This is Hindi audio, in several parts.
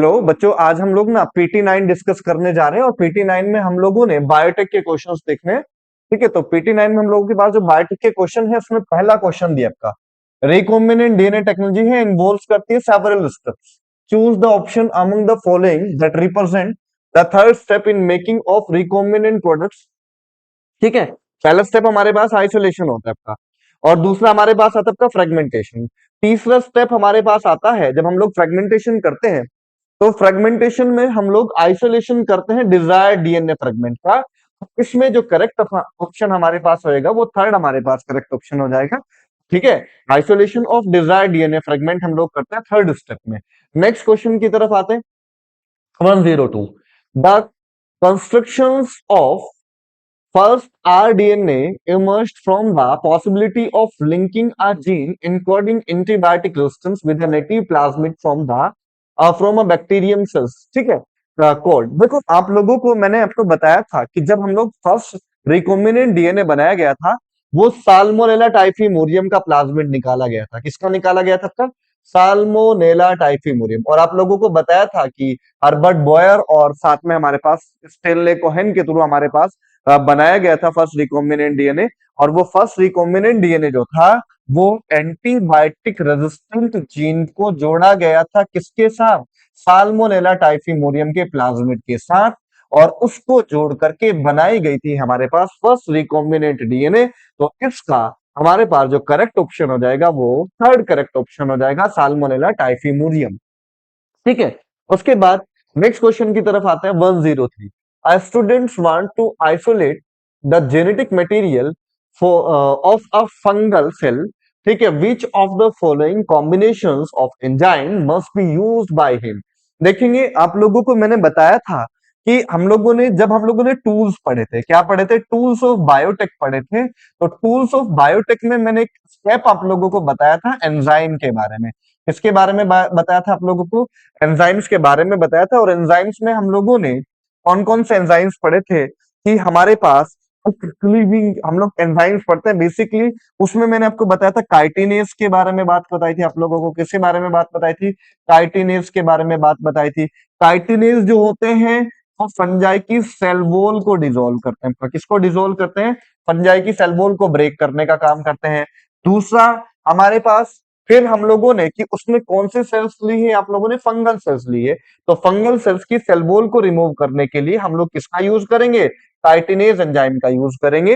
हेलो बच्चों, आज हम लोग ना PT9 डिस्कस करने जा रहे हैं और PT9 में हम लोगों ने बायोटेक के क्वेश्चंस देखने हैं। ठीक है, तो PT9 में हम लोगों के पास जो बायोटेक के क्वेश्चन है उसमें पहला क्वेश्चन दिया आपका, रिकॉम्बिनेंट डीएनए टेक्नोलॉजी है, इन्वॉल्व्स करती है several steps. Choose the option among the following that represent the third step in making of recombinant products. ठीक है, पहला स्टेप हमारे पास आइसोलेशन होता है आपका, और दूसरा हमारे पास आता है आपका फ्रेगमेंटेशन। तीसरा स्टेप हमारे पास आता है जब हम लोग फ्रेगमेंटेशन करते हैं, तो फ्रेगमेंटेशन में हम लोग आइसोलेशन करते हैं डिजायर्ड डीएनए फ्रेगमेंट का। इसमें जो करेक्ट ऑप्शन हमारे पास होएगा वो थर्ड हमारे पास करेक्ट ऑप्शन हो जाएगा। ठीक है, isolation of desired DNA fragment हम लोग करते हैं थर्ड स्टेप में। नेक्स्ट क्वेश्चन की तरफ आते हैं। 102, the constructions of first rDNA emerged from the possibility of linking a gene encoding antibiotic resistance with a native plasmid from a bacterium cells। ठीक है, कोड देखो, आप लोगों को मैंने आपको बताया था कि जब हम लोग फर्स्ट रिकॉम्बिनेंट डीएनए बनाया गया था, वो साल्मोनेला टाइफीमोरियम का प्लाज्मिड निकाला गया था। किसका निकाला गया था आपका? साल्मोनेला टाइफीमोरियम। और आप लोगों को बताया था कि हर्बर्ट बॉयर और साथ में हमारे पास स्टेनले कोहेन के थ्रू हमारे पास बनाया गया था फर्स्ट रिकॉम्बिनेंट डीएनए। और वो फर्स्ट रिकॉम्बिनेंट डीएनए जो था वो एंटीबायोटिक रेजिस्टेंट जीन को जोड़ा गया था। किसके साथ? साल्मोनेला टाइफीमोरियम के प्लाज्मिड के साथ, और उसको जोड़ करके बनाई गई थी हमारे पास फर्स्ट रिकॉम्बिनेंट डीएनए। तो इसका हमारे पास जो करेक्ट ऑप्शन हो जाएगा वो थर्ड करेक्ट ऑप्शन हो जाएगा, साल्मोनेला टाइफीमोरियम। ठीक है, उसके बाद नेक्स्ट क्वेश्चन की तरफ आते हैं। 103, students want to isolate the genetic material for of a fungal cell। ठीक है, which of the following combinations of enzyme must be used by him। देखेंगे, आप लोगों को मैंने बताया था कि जब हम लोगों ने टूल्स पढ़े थे, क्या पढ़े थे? टूल्स ऑफ बायोटेक पढ़े थे। तो टूल्स ऑफ बायोटेक में मैंने एक स्टेप आप लोगों को बताया था एंजाइम के बारे में। किसके बारे में बताया था आप लोगों को? एंजाइम्स के बारे में बताया था। और एंजाइम्स में हम लोगों ने कौन कौन से एंजाइम्स पढ़े थे कि हमारे पास क्लीविंग हम लोग एंजाइम्स पढ़ते हैं बेसिकली। उसमें मैंने आपको बताया था काइटिनेज के बारे में बात बताई थी आप लोगों को। किसके बारे में बात बताई थी? काइटिनेज के बारे में बात बताई थी। काइटिनेज जो होते हैं वो फंजाई की सेल वॉल को डिसॉल्व करते हैं। किसको डिसॉल्व करते हैं? फंजाई की सेल वॉल को ब्रेक करने का काम करते हैं। दूसरा हमारे पास, फिर हम लोगों ने कि उसमें कौन से सेल्स ली है? आप लोगों ने फंगल सेल्स ली है। तो फंगल सेल्स की सेल वॉल को रिमूव करने के लिए हम लोग किसका यूज करेंगे? काइटिनेज एंजाइम का यूज करेंगे।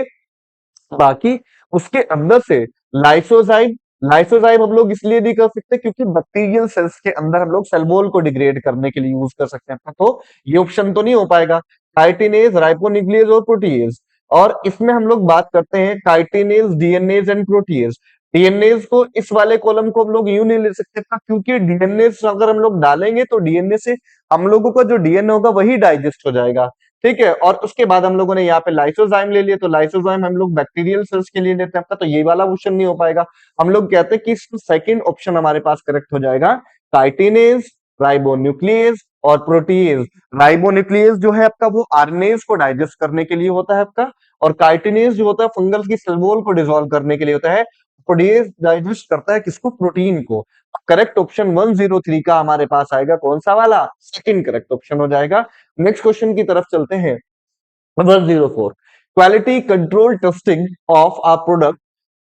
बाकी उसके अंदर से लाइसोजाइम, लाइसोजाइम हम लोग इसलिए नहीं कर सकते क्योंकि बैक्टीरियल सेल्स के अंदर हम लोग सेल वॉल को डिग्रेड करने के लिए यूज कर सकते हैं, तो ये ऑप्शन तो नहीं हो पाएगा। काइटिनेज, राइबोन्यूक्लियेज और प्रोटीएज। और इसमें हम लोग बात करते हैं chitinase, DNAs and protease. DNAs को इस वाले कॉलम को हम लोग यूं नहीं ले सकते था, क्योंकि डीएनए अगर हम लोग डालेंगे तो डीएनए से हम लोगों का जो डीएनए होगा वही डाइजेस्ट हो जाएगा। ठीक है, और उसके बाद हम लोगों ने यहाँ पे लाइसोजाइम ले लिया, तो लाइसोजाइम हम लोग बैक्टीरियल सेल्स के लिए लेते हैं, तो ये वाला क्वेश्चन नहीं हो पाएगा। हम लोग कहते हैं कि सेकंड ऑप्शन हमारे पास करेक्ट हो जाएगा, काइटिनेज, राइबोन्यूक्लियेज और प्रोटीएज। राइबोन्यूक्लियेज जो है आपका वो आरएनएज को डाइजेस्ट करने के लिए होता है आपका, और काइटिनेज जो होता है फंगल की सेल वॉल को डिसॉल्व करने के लिए होता है। प्रोटीएज डाइजेस्ट करता है किसको? प्रोटीन को। करेक्ट ऑप्शन 103 का हमारे पास आएगा कौन सा वाला? सेकंड करेक्ट ऑप्शन हो जाएगा। नेक्स्ट क्वेश्चन की तरफ चलते हैं। 104, quality control testing of a product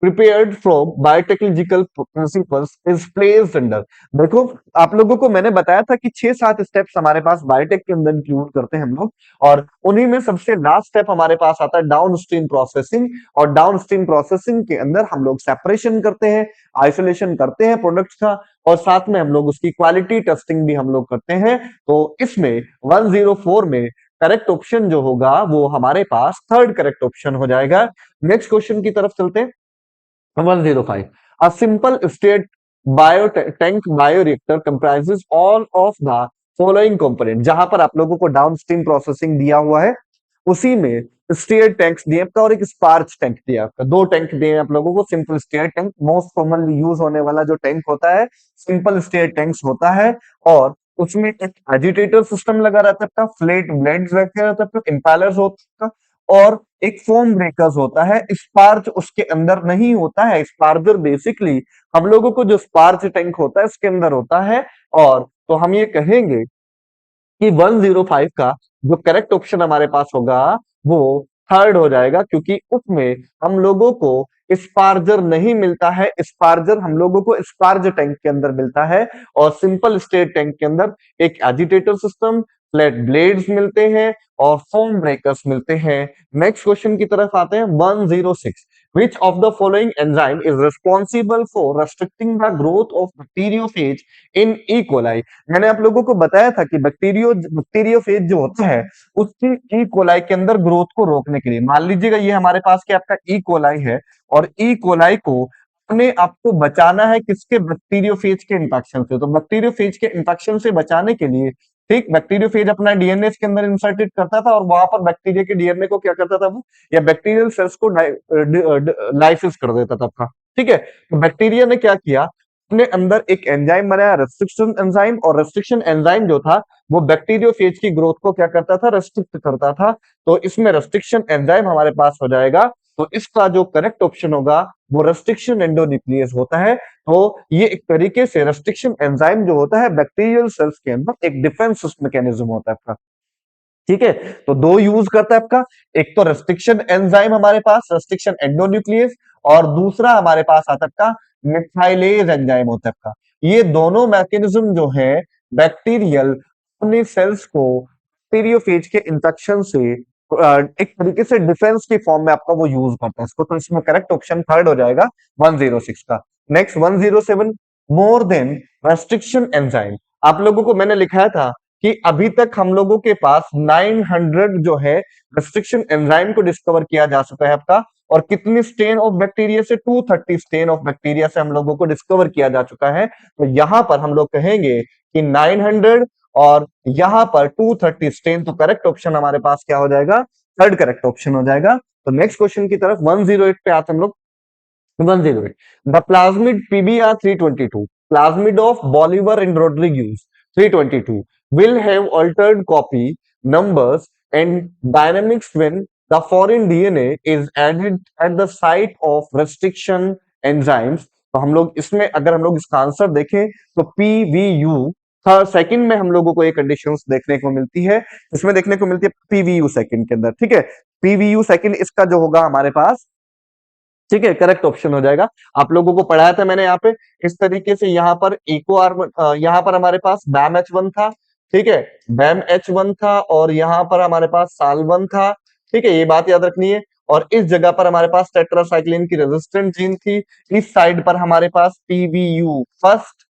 prepared from biotechnological principles is placed under। देखो, आप लोगों को मैंने बताया था कि 6-7 स्टेप्स हमारे पास बायोटेक के अंदर इंक्लूड करते हैं हम लोग, और उन्हीं में सबसे लास्ट स्टेप हमारे पास आता है डाउनस्ट्रीम प्रोसेसिंग। और डाउनस्ट्रीम प्रोसेसिंग के अंदर हम लोग सेपरेशन करते हैं, आइसोलेशन करते हैं प्रोडक्ट्स का, और साथ में हम लोग उसकी क्वालिटी टेस्टिंग भी हम लोग करते हैं। तो इसमें 104 में करेक्ट ऑप्शन जो होगा वो हमारे पास थर्ड करेक्ट ऑप्शन हो जाएगा। नेक्स्ट क्वेश्चन की तरफ चलते हैं। 105, a simple state tank bioreactor comprises all of the following component। जहां पर आप लोगों को डाउनस्ट्रीम प्रोसेसिंग दिया हुआ है उसी में स्टेयर टैंक्स दिए आपका और एक स्पार्च टैंक दिया आपका। दो टैंक दिए आप लोगों को। Simple stirred tank most commonly use होने वाला जो टैंक होता है सिंपल स्टेयर टैंक्स होता है, और उसमें एक एजिटेटर सिस्टम लगा रहता है आपका, फ्लैट ब्लेड्स रखे रहते हैं, इंपैलर्स होता है, और एक फोम ब्रेकर्स होता है। स्पार्च उसके अंदर नहीं होता है। स्पार्जर बेसिकली हम लोगों को जो स्पार्च टैंक होता है इसके अंदर होता है। और तो हम ये कहेंगे कि 105 का जो करेक्ट ऑप्शन हमारे पास होगा वो थर्ड हो जाएगा, क्योंकि उसमें हम लोगों को स्पार्जर नहीं मिलता है। स्पार्जर हम लोगों को स्पार्ज टैंक के अंदर मिलता है, और सिंपल स्टेट टैंक के अंदर एक एजिटेटर सिस्टम, फ्लैट ब्लेड्स मिलते हैं और फोम ब्रेकर्स मिलते हैं। नेक्स्ट क्वेश्चन की तरफ आते हैं। 106, which of the following enzyme is responsible for restricting the growth of bacteriophage in E. coli? मैंने आप लोगों को बताया था कि बैक्टीरियोफेज जो होता है उसकी ई कोलाई के अंदर ग्रोथ को रोकने के लिए, मान लीजिएगा ये हमारे पास क्या आपका ई कोलाई है, और ई कोलाई को अपने आपको बचाना है किसके, बैक्टीरियोफेज के इंफेक्शन से। तो बैक्टीरियोफेज के इंफेक्शन से बचाने के लिए, ठीक, बैक्टीरियोफेज अपना डीएनए के अंदर इंसर्टेड करता था और वहां पर बैक्टीरिया के डीएनए को क्या करता था वो, या बैक्टीरियल सेल्स को लाइसिस कर देता था आपका। ठीक है, तो बैक्टीरिया ने क्या किया, अपने अंदर एक एंजाइम बनाया, रेस्ट्रिक्शन एंजाइम, और रेस्ट्रिक्शन एंजाइम जो था वो बैक्टीरियोफेज की ग्रोथ को क्या करता था, रेस्ट्रिक्ट करता था। तो इसमें रेस्ट्रिक्शन एंजाइम हमारे पास हो जाएगा। तो इसका जो करेक्ट ऑप्शन होगा वो रेस्ट्रिक्शन एंडोन्यूक्लियस होता है। तो ये एक तरीके से रेस्ट्रिक्शन एंजाइम जो होता है बैक्टीरियल सेल्स के अंदर एक डिफेंस मैकेनिज्म होता है आपका। ठीक है, तो दो यूज करता है आपका, एक तो रेस्ट्रिक्शन एंजाइम हमारे पास, रेस्ट्रिक्शन एंडोन्यूक्लियस, और दूसरा हमारे पास आता है आपका मिथाइलेज एंजाइम होता है आपका। ये दोनों मैकेनिज्म जो है बैक्टीरियल अपने सेल्स को बैक्टीरियोफेज के इंफेक्शन से एक तरीके से डिफेंस की फॉर्म में आपका वो यूज करता है इसको। तो इसमें करेक्ट ऑप्शन थर्ड हो जाएगा 106 का। Next 107, more than restriction enzyme. आप लोगों को मैंने लिखाया था कि अभी तक हम लोगों के पास 900 जो है रेस्ट्रिक्शन एंजाइम को डिस्कवर किया जा चुका है आपका, और कितनी स्टेन ऑफ बैक्टीरिया से, 230 स्टेन ऑफ बैक्टीरिया से हम लोगों को डिस्कवर किया जा चुका है। तो यहां पर हम लोग कहेंगे कि 900 और यहां पर 230 स्टेन, तो करेक्ट ऑप्शन हमारे पास क्या हो जाएगा, थर्ड करेक्ट ऑप्शन हो जाएगा। तो नेक्स्ट क्वेश्चन की तरफ 108 पे आते हम लोग। 108, the plasmid PBR 322, plasmid of Bolivar and Rodriguez 322 will have altered copy numbers and dynamics when the foreign DNA is added at the site of restriction enzymes। तो हम लोग इसमें अगर हम लोग इसका आंसर देखें तो PVU सेकंड में हम लोगों को ये कंडीशंस देखने को मिलती है, इसमें देखने को मिलती है PVU सेकंड के अंदर। ठीक है, PVU सेकंड इसका जो होगा हमारे पास, ठीक है, करेक्ट ऑप्शन हो जाएगा। आप लोगों को पढ़ाया था मैंने यहाँ पे इस तरीके से, यहाँ पर इको आर, यहाँ पर हमारे पास बैम H1 था। ठीक है, बैम H1 था, और यहाँ पर हमारे पास साल1 था। ठीक है, ये बात याद रखनी है। और इस जगह पर हमारे पास टेट्रासाइक्लिन की रेजिस्टेंट जीन थी। इस साइड पर हमारे पास पीवीयू फर्स्ट,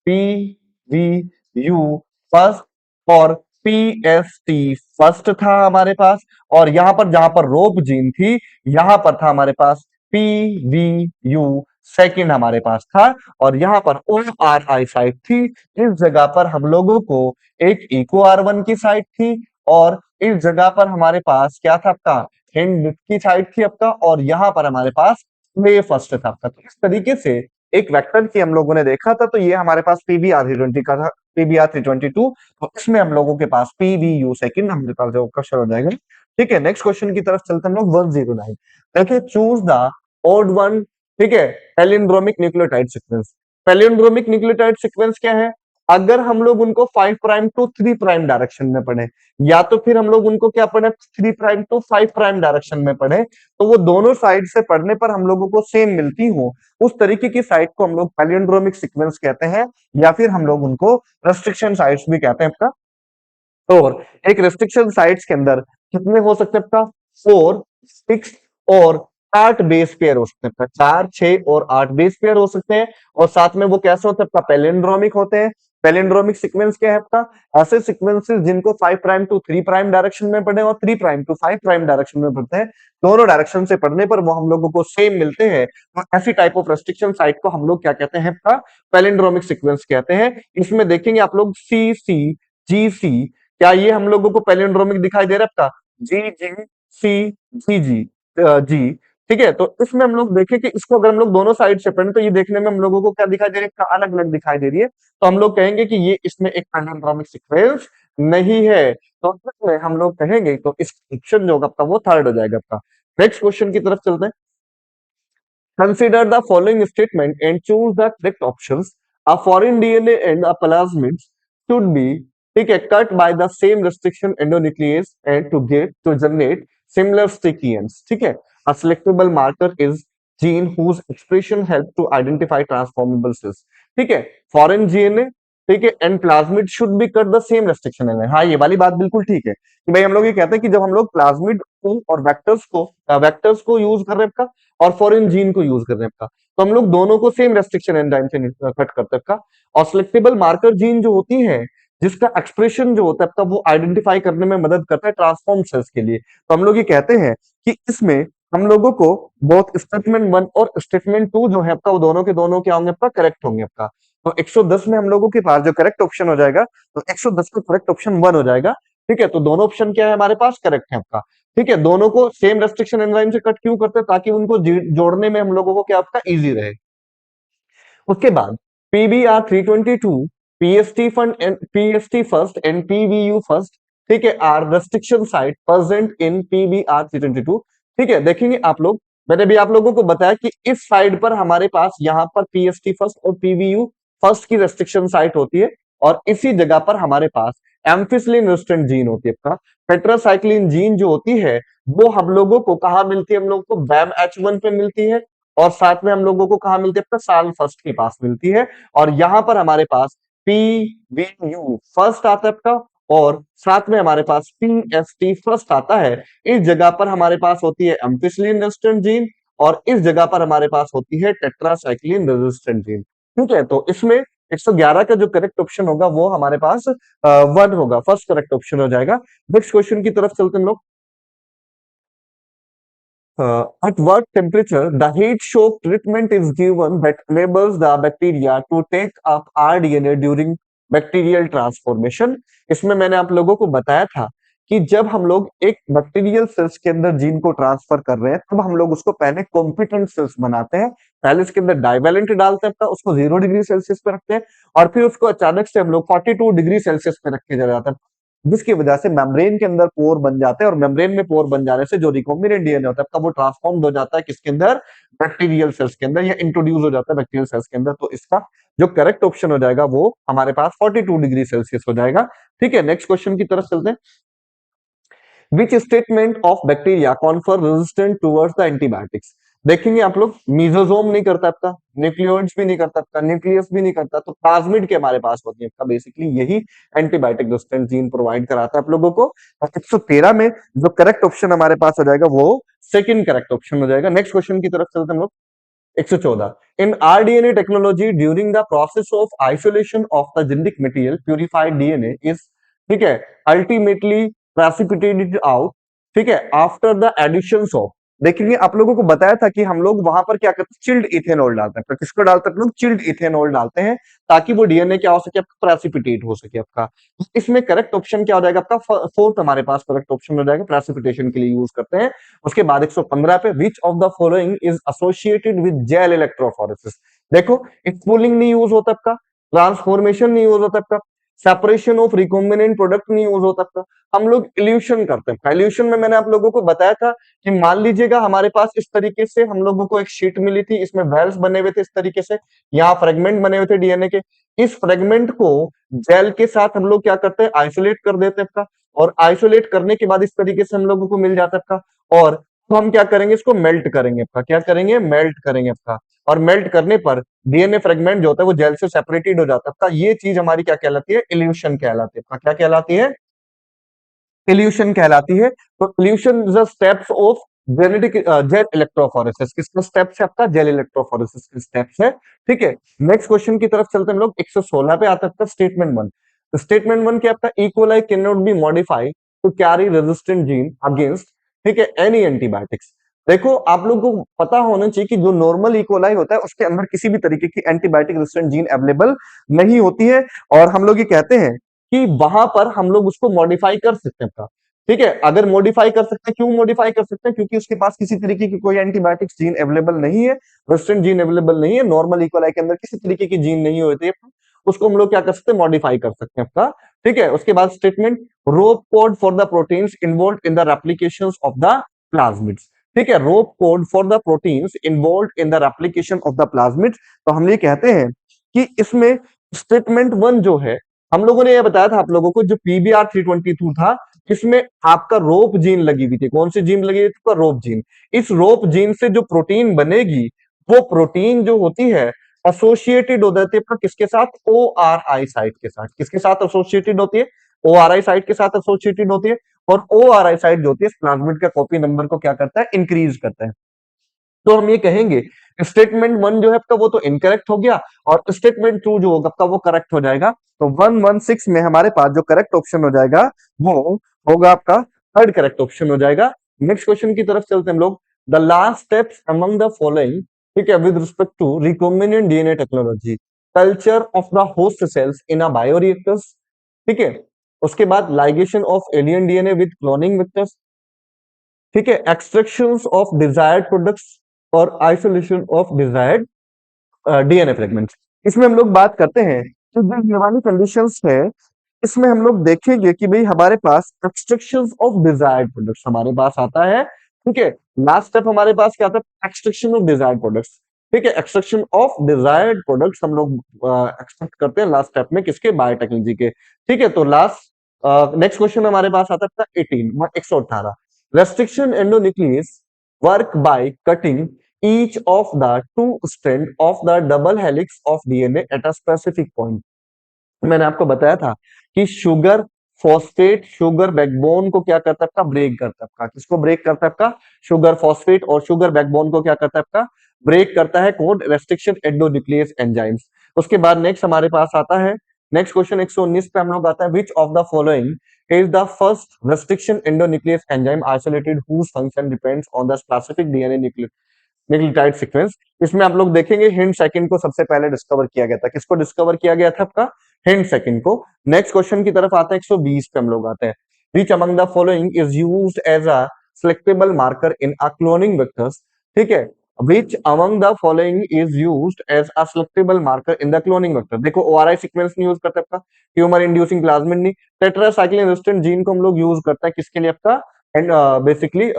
पीवीयू फर्स्ट, और पीएसटी फर्स्ट था हमारे पास। और यहाँ पर जहां पर रोप जीन थी, यहां पर था हमारे पास पीवीयू सेकंड हमारे पास था। और यहाँ पर ओ आर आई साइट थी। इस जगह पर हम लोगों को एक इको आर1 की साइट थी, और इस जगह पर हमारे पास क्या था आपका, हिंड की साइट थी आपका, और यहाँ पर हमारे पास प्ले फर्स्ट था आपका। तो इस तरीके से एक वेक्टर की हम लोगों ने देखा था। तो ये हमारे पास पीबीआर 320 का था, पीबीआर 322। तो इसमें हम लोगों के पास पीवीयू सेकंड हमारे पास जो क्वेश्चन हो जाएगा। ठीक है, नेक्स्ट क्वेश्चन की तरफ चलते हम लोग। 109, देखिए, चूज द ओड वन, ठीक है, palindromic nucleotide sequence. Palindromic nucleotide sequence क्या है, अगर हम लोग उनको 5 प्राइम टू 3 प्राइम डायरेक्शन में पढ़े, या तो फिर हम लोग उनको क्या पढ़े, 3 प्राइम टू 5 प्राइम डायरेक्शन में पढ़े, तो वो दोनों साइड से पढ़ने पर हम लोगों को सेम मिलती हो, उस तरीके की साइट को हम लोग पैलिंड्रोमिक सीक्वेंस कहते हैं, या फिर हम लोग उनको रेस्ट्रिक्शन साइट्स भी कहते हैं आपका। और एक रेस्ट्रिक्शन साइट्स के अंदर कितने हो सकते हैं आपका, 4, 6 और 8 बेस पेयर हो सकते हैं आपका, 4, 6 और 8 बेस पेयर हो सकते हैं। और साथ में वो कैसे होते हैं आपका, पैलिंड्रोमिक होते हैं। पैलिंड्रोमिक सीक्वेंस क्या है आपका, ऐसे सीक्वेंसेस जिनको 5 प्राइम टू 3 प्राइम डायरेक्शन में पढ़े और 3 प्राइम टू 5 प्राइम डायरेक्शन में पढ़ते हैं, दोनों डायरेक्शन से पढ़ने पर वो हम लोगों को सेम मिलते हैं। तो ऐसी टाइप ऑफ रेस्ट्रिक्शन साइट को हम लोग क्या कहते हैं आपका, पैलिंड्रोमिक सीक्वेंस कहते हैं। इसमें देखेंगे आप लोग सी सी जी सी, क्या ये हम लोगों को पैलिंड्रोमिक दिखाई दे रहा है आपका, जी जी सी जी जी जी। ठीक है, तो इसमें हम लोग देखें कि इसको अगर हम लोग दोनों साइड से पढ़ें तो ये देखने में हम लोगों को क्या दिखाई दे रही है, अलग अलग दिखाई दे रही है। तो हम लोग कहेंगे कि ये इसमें एक पैलिंड्रोमिक सीक्वेंस नहीं है। तो इसमें हम लोग कहेंगे, तो इस ऑप्शन जो होगा आपका वो थर्ड हो जाएगा आपका। नेक्स्ट क्वेश्चन की तरफ चलते हैं। Consider the following statement and choose the correct options. A foreign DNA and a plasmid should be ठीक है, cut by the same restriction endonuclease and to generate similar sticky ends. ठीक है, a selectable marker is gene whose expression help to identify transformable cells. ठीक है, फॉरेन जीएनए, ठीक है, and plasmid should be cut the same restriction end. हाँ, ये वाली बात बिल्कुल ठीक है कि भाई हम लोग ये कहते हैं कि जब हम लोग प्लाज्मिड को और वेक्टर्स को यूज कर रहे हैं और फॉरेन जीन को यूज कर रहे हैं, तो हम लोग दोनों को सेम रेस्ट्रिक्शन एंजाइम से कट करते हैं। और सिलेक्टेबल मार्कर जीन जो होती है, जिसका एक्सप्रेशन जो होता है आपका, वो आइडेंटिफाई करने में मदद करता है ट्रांसफॉर्म सेल्स के लिए। तो हम लोग ये कहते हैं कि इसमें हम लोगों को बोथ स्टेटमेंट 1 और स्टेटमेंट 2 जो है आपका, वो दोनों के दोनों क्या होंगे आपका, करेक्ट होंगे आपका। तो 110 में हम लोगों के पास जो करेक्ट ऑप्शन हो जाएगा, तो 110 का करेक्ट ऑप्शन 1 हो जाएगा। ठीक है, तो दोनों ऑप्शन क्या है हमारे पास, करेक्ट है आपका। ठीक है, दोनों को सेम रेस्ट्रिक्शन एंजाइम से कट क्यों करते हैं, ताकि उनको जोड़ने में हम लोगों को क्या आपका इजी रहे। उसके बाद PBR 322, PST fund, PST first and PVU first, ठीक है, are restriction site present in PBR 322। ठीक है, देखेंगे आप लोग, मैंने भी आप लोगों को बताया कि इस साइड पर हमारे पास यहाँ पर पीएसटी फर्स्ट और पीवीयू फर्स्ट की रेस्ट्रिक्शन साइट होती है, और इसी जगह पर हमारे पास एम्फिसिलिन रेजिस्टेंट जीन होती है आपका। टेट्रासाइक्लिन जीन जो होती है, वो हम लोगों को कहा मिलती है, हम लोगों को बैम H1 पे मिलती है, और साथ में हम लोगों को कहा मिलती है आपका, साल फर्स्ट के पास मिलती है। और यहां पर हमारे पास पी वी यू फर्स्ट आता है आपका, और साथ में हमारे पास पीएसटी फर्स्ट आता है। इस जगह पर हमारे पास होती है एम्फिसिलिन रेजिस्टेंट जीन, और इस जगह पर हमारे पास होती है टेट्रासाइक्लिन रेजिस्टेंट जीन। ठीक है, तो इसमें 111 का जो करेक्ट ऑप्शन होगा वो हमारे पास 1 होगा, फर्स्ट करेक्ट ऑप्शन हो जाएगा। नेक्स्ट क्वेश्चन की तरफ चलते हैं हम लोग। At what temperature the heat shock treatment is given that enables the bacteria to take up rDNA during bacterial transformation? इसमें मैंने आप लोगों को बताया था कि जब हम लोग एक बैक्टीरियल सेल्स के अंदर जीन को ट्रांसफर कर रहे हैं, तब हम लोग उसको पहले कॉम्पिटेंट सेल्स बनाते हैं। पहले इसके अंदर डाइवेलेंट डालते हैं, उसको 0 डिग्री सेल्सियस पे रखते हैं, और फिर उसको अचानक से हम लोग 42 डिग्री सेल्सियस पे रख के जाते हैं, जिसकी वजह से मेम्ब्रेन के अंदर पोर बन जाते हैं, और मेम्ब्रेन में पोर बन जाने से जो रिकॉम्बिनेंट डीएनए होता है आपका, वो ट्रांसफॉर्म हो जाता है किसके अंदर, बैक्टीरियल सेल्स के अंदर, या इंट्रोड्यूस हो जाता है बैक्टीरियल सेल्स के अंदर। तो इसका जो करेक्ट ऑप्शन हो जाएगा वो हमारे पास 42 डिग्री सेल्सियस हो जाएगा। ठीक है, नेक्स्ट क्वेश्चन की तरफ चलते हैं। Which statement of bacteria confer resistant towards the antibiotics? देखेंगे आप लोग, मीजोजोम नहीं करता आपका, न्यूक्लियोइड्स भी नहीं करता आपका, न्यूक्लियस भी नहीं करता, तो प्लाज्मिड के हमारे पास होती है आपका, बेसिकली यही एंटीबायोटिक रेजिस्टेंट जीन प्रोवाइड कराता है आप लोगों को। 113 में जो करेक्ट ऑप्शन हमारे पास हो जाएगा वो सेकंड करेक्ट ऑप्शन हो जाएगा। नेक्स्ट क्वेश्चन की तरफ चलते हैं हम लोग। 114, in RDNA technology during the process of isolation of the genetic material purified DNA is, ठीक है, अल्टीमेटली प्रेसिपिटेटेड आउट, ठीक है, आफ्टर द एडिशन ऑफ। देखेंगे आप लोगों को बताया था कि हम लोग वहां पर क्या करते हैं, चिल्ड इथेनॉल डालते हैं। तो किसको डालते हैं, लोग चिल्ड इथेनॉल डालते हैं, ताकि वो डीएनए क्या हो सके आपका, प्रेसिपिटेट हो सके आपका। इसमें करेक्ट ऑप्शन क्या हो जाएगा आपका, फोर्थ हमारे पास करेक्ट ऑप्शन हो जाएगा, प्रेसिपिटेशन के लिए यूज करते हैं। उसके बाद 115 पे, विच of the following is associated with gel electrophoresis? देखो, स्पूलिंग नहीं यूज होता आपका, ट्रांसफॉर्मेशन नहीं यूज होता आपका, सेपरेशन ऑफ रिकॉम्बिनेंट प्रोडक्ट नहीं यूज होता आपका, हम लोग इल्यूशन करते हैं। इल्यूशन में मैंने आप लोगों को बताया था कि मान लीजिएगा हमारे पास इस तरीके से हम लोगों को एक शीट मिली थी, इसमें वेल्स बने हुए थे इस तरीके से, यहाँ फ्रेगमेंट बने हुए थे डीएनए के। इस फ्रेगमेंट को जेल के साथ हम लोग क्या करते हैं, आइसोलेट कर देते हैं आपका, और आइसोलेट करने के बाद इस तरीके से हम लोगों को मिल जाता है आपका। और तो हम क्या करेंगे, इसको मेल्ट करेंगे आपका, क्या करेंगे, मेल्ट करेंगे आपका। और मेल्ट करने पर डीएनए फ्रेगमेंट जो होता है वो जेल से सेपरेटेड हो जाता है आपका। ये चीज हमारी क्या कहलाती है, इल्यूशन कहलाती है आपका। क्या कहलाती है, इल्यूशन कहलाती है। तो evolution is the steps of genetic gel electrophoresis. किसका स्टेप्स है आपका, जेल इलेक्ट्रोफोरेसिस के स्टेप्स है। ठीक है, नेक्स्ट क्वेश्चन की तरफ चलते हैं हम लोग। 116 पे आता है आपका स्टेटमेंट 1। स्टेटमेंट 1 क्या आपका, E coli can not be modify to carry resistant gene against, ठीक है, एनी एंटीबायोटिक्स। देखो, आप लोगों को पता होना चाहिए कि जो नॉर्मल इकोलाई होता है उसके अंदर किसी भी तरीके की एंटीबायोटिक रेजिस्टेंट जीन अवेलेबल नहीं होती है, और हम लोग ये कहते हैं कि वहां पर हम लोग उसको मॉडिफाई कर सकते हैं। ठीक है, अगर मॉडिफाई कर सकते हैं, क्यों मॉडिफाई कर सकते हैं, क्योंकि उसके पास किसी तरीके की कोई एंटीबायोटिक्स जीन अवेलेबल नहीं है, रेजिस्टेंट जीन अवेलेबल नहीं है, नॉर्मल इकोलाई के अंदर किसी तरीके की जीन नहीं होती है, उसको हम लोग क्या कर सकते हैं, मॉडिफाई कर सकते हैं आपका। ठीक है, उसके बाद statement, rop code for the proteins involve in the replications of the plasmids. ठीक है, rop code for the proteins involve in the replication of the plasmids. तो हम ये कहते हैं कि इसमें स्टेटमेंट 1 जो है हम लोगों ने ये बताया था आप लोगों को, जो PBR322 था, इसमें आपका रोप जीन लगी हुई थी। कौन सी जीन लगी हुई थी? रोप जीन। इस रोप जीन से जो प्रोटीन बनेगी, वो प्रोटीन जो होती है एसोसिएटेड हो जाती है अपना किसके साथ? ORI साइट के साथ। किसके साथ एसोसिएटेड होती है? ORI साइट के साथ एसोसिएटेड होती है। और ORI साइट जो होती है प्लाज्मिड का कॉपी नंबर को क्या करता है? इंक्रीज करता है। तो हम ये कहेंगे स्टेटमेंट 1 जो है आपका वो तो इनकरेक्ट हो गया, और स्टेटमेंट 2 जो होगा आपका वो करेक्ट हो जाएगा। तो 116 में हमारे पास जो करेक्ट ऑप्शन हो जाएगा वो होगा आपका थर्ड करेक्ट ऑप्शन हो जाएगा। नेक्स्ट क्वेश्चन की तरफ चलते हैं हम लोग। The last steps among the following, ठीक है, with respect to recombinant DNA technology, culture of the host cells in a bioreactors, ठीक है, उसके बाद ligation of alien DNA with cloning vectors, ठीक है, एक्सट्रैक्शन ऑफ डिजायर्ड प्रोडक्ट्स और isolation of desired DNA fragments. इसमें हम लोग बात करते हैं कि जो ये वाली कंडीशंस है, इसमें हम लोग देखेंगे कि भाई हमारे पास एक्सट्रैक्शन ऑफ डिजायर्ड प्रोडक्ट्स हमारे पास आता है, ठीक है। लास्ट स्टेप हमारे पास क्या आता है? एक्सट्रैक्शन ऑफ डिजायर्ड प्रोडक्ट्स, ठीक है, एक्सट्रैक्शन ऑफ डिजायर्ड प्रोडक्ट्स हम लोग एक्सपेक्ट करते हैं लास्ट स्टेप में किसके? बायोटेक्नोलॉजी के, ठीक है। तो लास्ट नेक्स्ट क्वेश्चन हमारे पास आता था 118 restriction endonuclease work by cutting each of the two strand of the double helix of DNA at a specific point। मैंने आपको बताया था कि शुगर फॉस्फेट शुगर बैकबोन को क्या करता है आपका? ब्रेक करता है आपका। किसको ब्रेक करता है आपका? शुगर फॉस्फेट और शुगर बैकबोन को क्या करता है आपका? ब्रेक करता है। कौन? Restriction endonuclease enzymes. उसके बाद नेक्स्ट हमारे पास आता है, नेक्स्ट क्वेश्चन 119 पे हम लोग आता है, which of the following is the first restriction endonuclease enzyme isolated whose function depends on the specific DNA nucleotide sequence. इसमें आप लोग देखेंगे हिंड सेकंड को सबसे पहले डिस्कवर किया गया था। किसको डिस्कवर किया गया था आपका? हिंड सेकंड को। नेक्स्ट क्वेश्चन की तरफ आते हैं, 120 पे हम लोग आते हैं। Which among the following is used as a selectable marker in a cloning vectors, ठीक है, which among the following is used as a selectable marker in the cloning vector. देखो ओआरआई सीक्वेंस नहीं यूज करते आपका, ट्यूमर इंड्यूसिंग प्लाज्मिड नहीं, टेट्रासाइक्लिन रेजिस्टेंट जीन को हम लोग यूज करते हैं किसके लिए आपका? एंड बेसिकली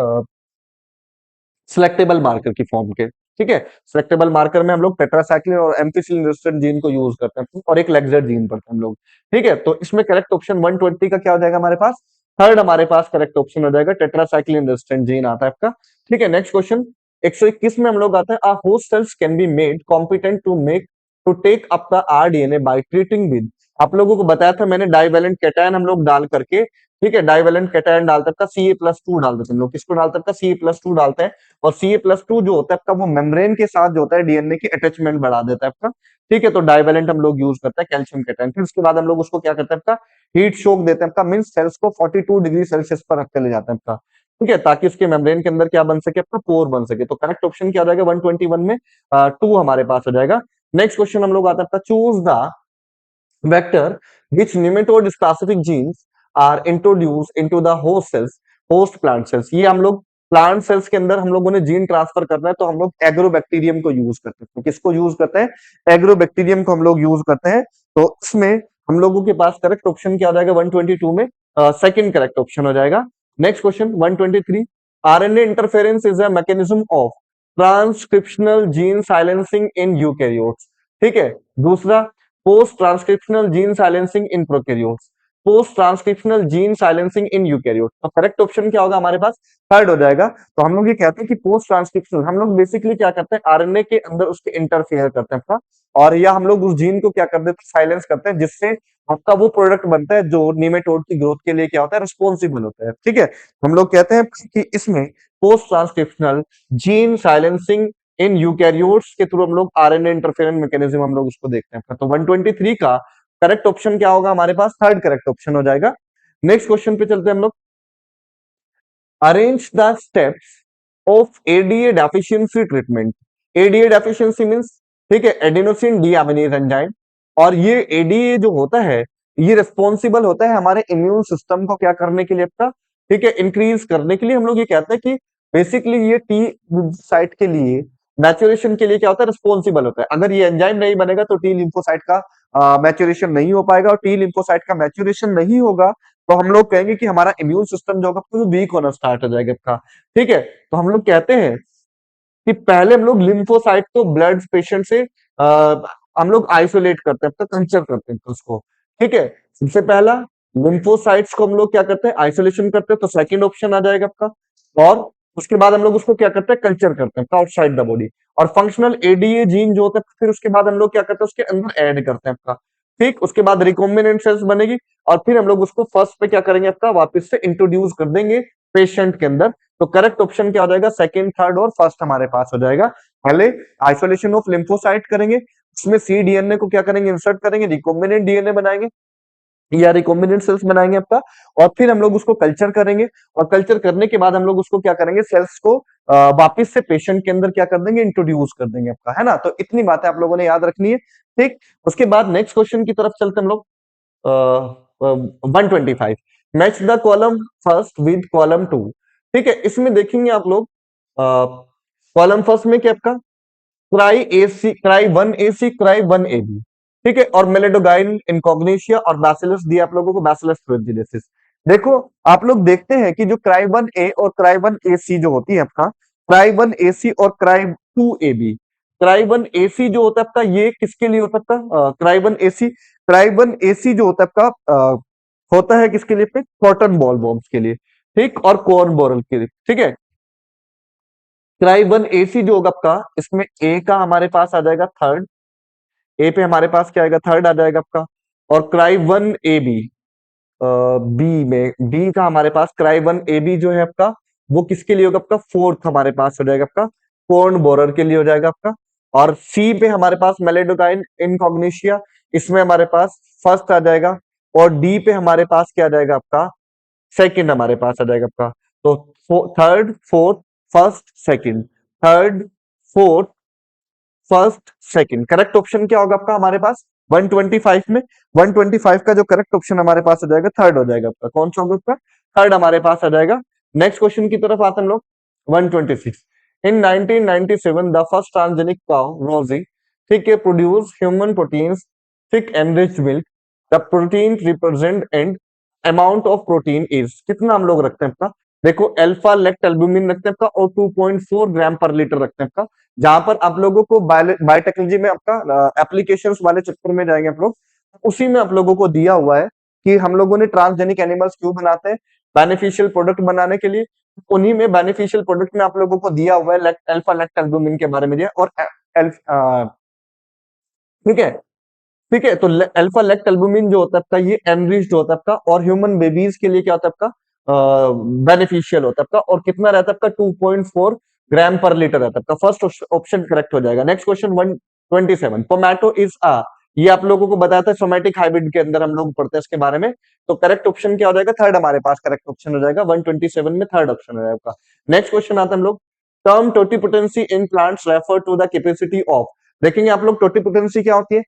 सिलेक्टेबल मार्कर की फॉर्म के, ठीक है। सिलेक्टेबल मार्कर में हम लोग टेट्रासाइक्लिन और एम्फिसिलिन रेजिस्टेंट जीन को यूज करते हैं और एक लेक्सर जीन पर हम लोग, ठीक है। तो इसमें करेक्ट ऑप्शन 120 का क्या हो जाएगा हमारे पास? थर्ड हमारे पास करेक्ट ऑप्शन हो जाएगा, टेट्रासाइक्लिन रेजिस्टेंट जीन आता है आपका, ठीक है। नेक्स्ट क्वेश्चन 121 में हम लोग आते हैं, uh host cells can be made competent to take up the RDNA by treating with, आप लोगों को बताया था मैंने, डाइवेलेंट कैटायन हम लोग डाल करके, ठीक है, डाइवेलेंट कैटायन डालते हैं Ca+2 डालते हैं हम लोग। किसको डालते हैं? Ca+2 डालते हैं। और Ca+2 जो होता है आपका वो मेम्ब्रेन के साथ जो होता है डीएनए की अटैचमेंट बढ़ा देता है आपका, ठीक है। तो डाइवेलेंट हम लोग यूज करते हैं कैल्शियम कैटायन। फिर उसके बाद हम लोग उसको क्या करते हैं आपका? हीट शॉक देते हैं आपका, मींस सेल्स को 42 डिग्री सेल्सियस पर रख के ले जाते हैं आपका, ठीक है, ताकि उसके मेम्ब्रेन के अंदर क्या बन सके आपका? पोर बन सके। तो करेक्ट ऑप्शन क्या हो जाएगा? 121 में 2 हमारे पास हो जाएगा। नेक्स्ट क्वेश्चन हम लोग आता है आपका, choose the vector which nematode specific genes are introduced into the host cells, host plant cells। ये हम लोग प्लांट सेल्स के अंदर हम लोगों ने जीन ट्रांसफर करना है, तो हम लोग एग्रोबैक्टीरियम को यूज करते हैं। तो किसको यूज करते हैं? एग्रोबैक्टीरियम को हम लोग यूज करते हैं। तो इसमें हम लोगों के पास करेक्ट ऑप्शन क्या हो जाएगा? 122 में सेकंड करेक्ट ऑप्शन हो जाएगा। Next question 123, RNA interference is a mechanism of transcriptional gene silencing in eukaryotes, ठीक है। दूसरा, post transcriptional gene silencing in prokaryotes, post transcriptional gene silencing in eukaryote. तो करेक्ट ऑप्शन क्या होगा हमारे पास? थर्ड हो जाएगा। तो हम लोग ये कहते हैं कि पोस्ट ट्रांसक्रिप्शनल, हम लोग बेसिकली क्या करते हैं? आरएनए के अंदर उसके इंटरफेयर करते हैं आपका, और या हम लोग उस जीन को क्या कर देते हैं? साइलेंस करते हैं, जिससे आपका वो प्रोडक्ट बनता है जो निमेटोड की ग्रोथ के लिए क्या होता है? रिस्पॉन्सिबल होता है, ठीक है। हम लोग कहते हैं कि इसमें post transcriptional gene silencing in eukaryotes के थ्रू हम लोग आरएनए इंटरफेरेंस मैकेनिज्म हम लोग उसको देखते हैं। तो 123 का करेक्ट ऑप्शन क्या होगा हमारे पास? थर्ड करेक्ट ऑप्शन हो जाएगा। नेक्स्ट क्वेश्चन पे चलते हैं हम लोग, arrange the steps of ADA deficiency treatment. ADA deficiency means, ठीक है, एडेनोसिन डीएमिनेज एंजाइम, और ये एडीए जो होता है ये रिस्पॉन्सिबल होता है हमारे इम्यून सिस्टम को क्या करने के लिए आपका? ठीक है, इंक्रीज करने के लिए। हम लोग ये कहते हैं कि बेसिकली ये टी साइट के लिए मैच्योरेशन के लिए क्या होता है? रिस्पॉन्सिबल होता है। अगर ये एंजाइम नहीं बनेगा तो टी लिम्फोसाइट का मैच्योरेशन नहीं हो पाएगा, और टी लिम्फोसाइट का मैच्योरेशन नहीं होगा तो हम लोग कहेंगे कि हमारा इम्यून सिस्टम जो होगा वो वीक होना स्टार्ट हो जाएगा आपका, ठीक है। तो हम लोग कहते हैं कि पहले हम लोग लिम्फोसाइट को ब्लड पेशेंट से हम लोग आइसोलेट करते हैं, कल्चर करते हैं उसको, ठीक है। सबसे पहला लिम्फोसाइट्स को हम लोग क्या करते हैं, आइसोलेशन करते हैं, तो सेकंड ऑप्शन आ जाएगा आपका। और उसके बाद हम लोग उसको क्या करते हैं, कल्चर करते हैं आउटसाइड द बॉडी। और फंक्शनल एडीए जीन जो होता है फिर उसके बाद हम लोग क्या करते हैं, उसके अंदर ऐड करते हैं आपका। ठीक, उसके बाद रिकॉम्बिनेंट सेल्स बनेगी और फिर हम लोग उसको फर्स्ट पे क्या करेंगे आपका, वापस से इंट्रोड्यूस कर देंगे पेशेंट के अंदर। तो करेक्ट ऑप्शन क्या हो जाएगा, सेकंड, थर्ड और फर्स्ट हमारे पास हो जाएगा। पहले आइसोलेशन ऑफ लिम्फोसाइट करेंगे, उसमें सी डीएनए को क्या करेंगे, इंसर्ट करेंगे, रिकॉम्बिनेंट डीएनए बनाएंगे या रिकॉम्बिनेंट सेल्स बनाएंगे आपका। और फिर हम लोग उसको कल्चर करेंगे और कल्चर करने के बाद हम लोग उसको क्या करेंगे, सेल्स को वापस से पेशेंट के अंदर क्या कर देंगे, इंट्रोड्यूस कर देंगे आपका, है ना। तो इतनी बातें आप लोगों ने याद रखनी है। ठीक, उसके बाद नेक्स्ट क्वेश्चन की तरफ चलते हम लोग। 125, match the column first with column to. ठीक है, इसमें देखेंगे आप लोग कॉलम फर्स्ट में क्या आपका, cry AC, cry 1 AC, cry 1 AB। ठीक है, और मेलेडोगाइन इनकॉग्निशिया और बैसिलस दिया आप लोगों को, बैसिलस thuringiensis। देखो आप लोग देखते हैं कि जो क्राई 1A और क्राई 1AC जो होती है आपका, क्राई 1AC और क्राई 2AB, क्राई 1AC जो होता है आपका, ये किसके लिए होता है आपका, क्राई 1AC, क्राई 1AC जो होता है आपका होता है किसके लिए पे, कॉटन बॉल वॉर्म्स के लिए। ठीक, और कॉर्न बोरल के लिए। ठीक है, क्राई 1AC जो होगा आपका, इसमें ए का हमारे पास आ जाएगा थर्ड, ए पे हमारे पास क्या आएगा, थर्ड आ जाएगा आपका। और क्राई 1AB, बी में बी का हमारे पास क्राई 1AB जो है आपका, वो किसके लिए होगा आपका, फोर्थ हमारे पास हो जाएगा आपका, कॉर्न बोरर के लिए हो जाएगा आपका। और सी पे हमारे पास मेलेडोगाइन इनकॉग्निशिया, इसमें हमारे पास फर्स्ट आ जाएगा। और डी पे हमारे पास क्या आ जाएगा आपका, सेकंड हमारे पास आ जाएगा आपका। तो third, fourth, first, second, third, fourth, first, second, correct option क्या होगा आपका हमारे पास 125 में। 125 का जो करेक्ट ऑप्शन हमारे पास आ जाएगा, थर्ड हो जाएगा आपका। कौन सा होगा आपका, थर्ड हमारे पास आ जाएगा। नेक्स्ट क्वेश्चन की तरफ आते हैं हम लोग। 126, इन 1997 द फर्स्ट ट्रांसजेनिक काउ रोजी, ठीक है, produce human proteins, thick enriched milk, the protein represent and amount of protein is, कितना हम लोग रखते हैं आपका, देखो अल्फा लेक्ट एल्बुमिन रखते हैं आपका, और 2.4 ग्राम पर लीटर रखते हैं आपका। जहां पर आप लोगों को बायोटेक्नोलॉजी में आपका एप्लीकेशंस वाले चक्कर में जाएंगे आप लोग, उसी में आप लोगों को दिया हुआ है कि हम लोगों ने ट्रांसजेनिक एनिमल्स क्यों बनाते हैं, बेनिफिशियल प्रोडक्ट बनाने के लिए। उन्हीं में बेनिफिशियल प्रोडक्ट में आप लोगों को दिया हुआ है अल्फा लेक्ट एल्बुमिन के बारे में दिया, और ठीक है। ठीक है, तो अल्फा लेक्ट एल्बुमिन जो होता है आपका, ये एनरिच्ड होता है आपका, और ह्यूमन बेबीज के लिए क्या होता है आपका, बेनिफिशियल होता है आपका। और कितना रहता है आपका, 2.4 ग्राम पर लीटर रहता है आपका। फर्स्ट ऑप्शन करेक्ट हो जाएगा। नेक्स्ट क्वेश्चन 127, टोमेटो इज आ, ये आप लोगों को बताया था सोमेटिक हाइब्रिड के अंदर हम लोग पढ़ते हैं इसके बारे में। तो करेक्ट ऑप्शन क्या हो जाएगा, थर्ड हमारे पास करेक्ट ऑप्शन हो जाएगा। 127 में थर्ड ऑप्शन हो जाएगा। नेक्स्ट क्वेश्चन आता है हम लोग, term totipotency in plants refer to the capacity of, देखेंगे आप लोग टोटिपोटेंसी क्या होती है,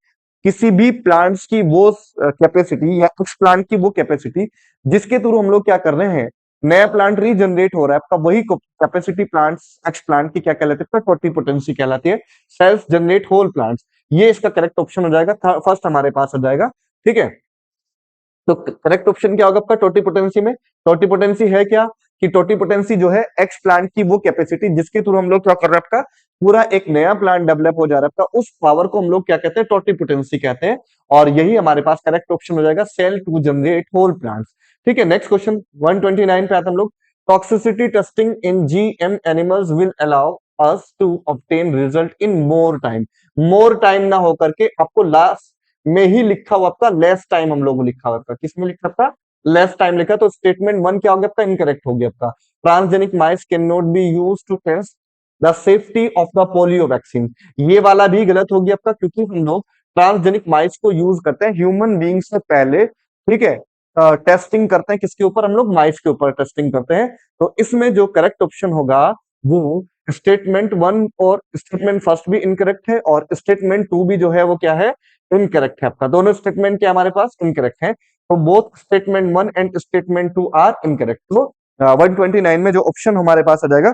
किसी भी प्लांट्स की वो कैपेसिटी या उस प्लांट की वो कैपेसिटी जिसके थ्रू हम लोग क्या कर रहे हैं, नया प्लांट रीजनरेट हो रहा है आपका, वही कैपेसिटी प्लांट्स एक्स प्लांट की क्या कहलाती है, टोटिपोटेंसी कहलाती है। सेल्फ जनरेट होल प्लांट्स, ये इसका करेक्ट ऑप्शन हो जाएगा, फर्स्ट हमारे पास हो जाएगा। ठीक है, तो करेक्ट ऑप्शन क्या होगा आपका टोटिपोटेंसी में, टोटिपोटेंसी है क्या, कि टोटिपोटेंसी जो है एक्स प्लांट की वो कैपेसिटी जिसके थ्रू हम लोग क्या कर रहे हैं आपका, पूरा एक नया प्लांट डेवलप हो जा रहा है आपका, उस पावर को हम लोग क्या कहते हैं, टोटिपोटेंसी कहते हैं। और यही हमारे पास करेक्ट ऑप्शन हो जाएगा, cell to generate whole plants. ठीक है, नेक्स्ट क्वेश्चन 129 पे आते हम लोग, toxicity testing in GM animals will allow us to obtain result in more time. More time ना होकर के आपको लास्ट में ही लिखा हुआ आपका लेस टाइम, हम लोग लिखा हुआ आपका, किसमें लिखा था, लेस टाइम लिखा। तो स्टेटमेंट 1 क्या हो गया आपका, इनकरेक्ट हो गया आपका। Transgenic mice can not be use to test the safety of the polio vaccine, ये वाला भी गलत हो गया आपका, क्योंकि हम लोग ट्रांसजेनिक माइस को यूज करते हैं ह्यूमन बींग से पहले। ठीक है, टेस्टिंग करते हैं किसके ऊपर, हम लोग माइस के ऊपर टेस्टिंग करते हैं। तो इसमें जो करेक्ट ऑप्शन होगा वो स्टेटमेंट 1 और स्टेटमेंट फर्स्ट भी इनकरेक्ट है, और स्टेटमेंट 2 भी जो है वो क्या है, इनकरेक्ट है आपका। दोनों स्टेटमेंट क्या हमारे पास इनकरेक्ट है, तो both statement 1 and statement 2 are incorrect. तो 129 में जो ऑप्शन हमारे पास आ जाएगा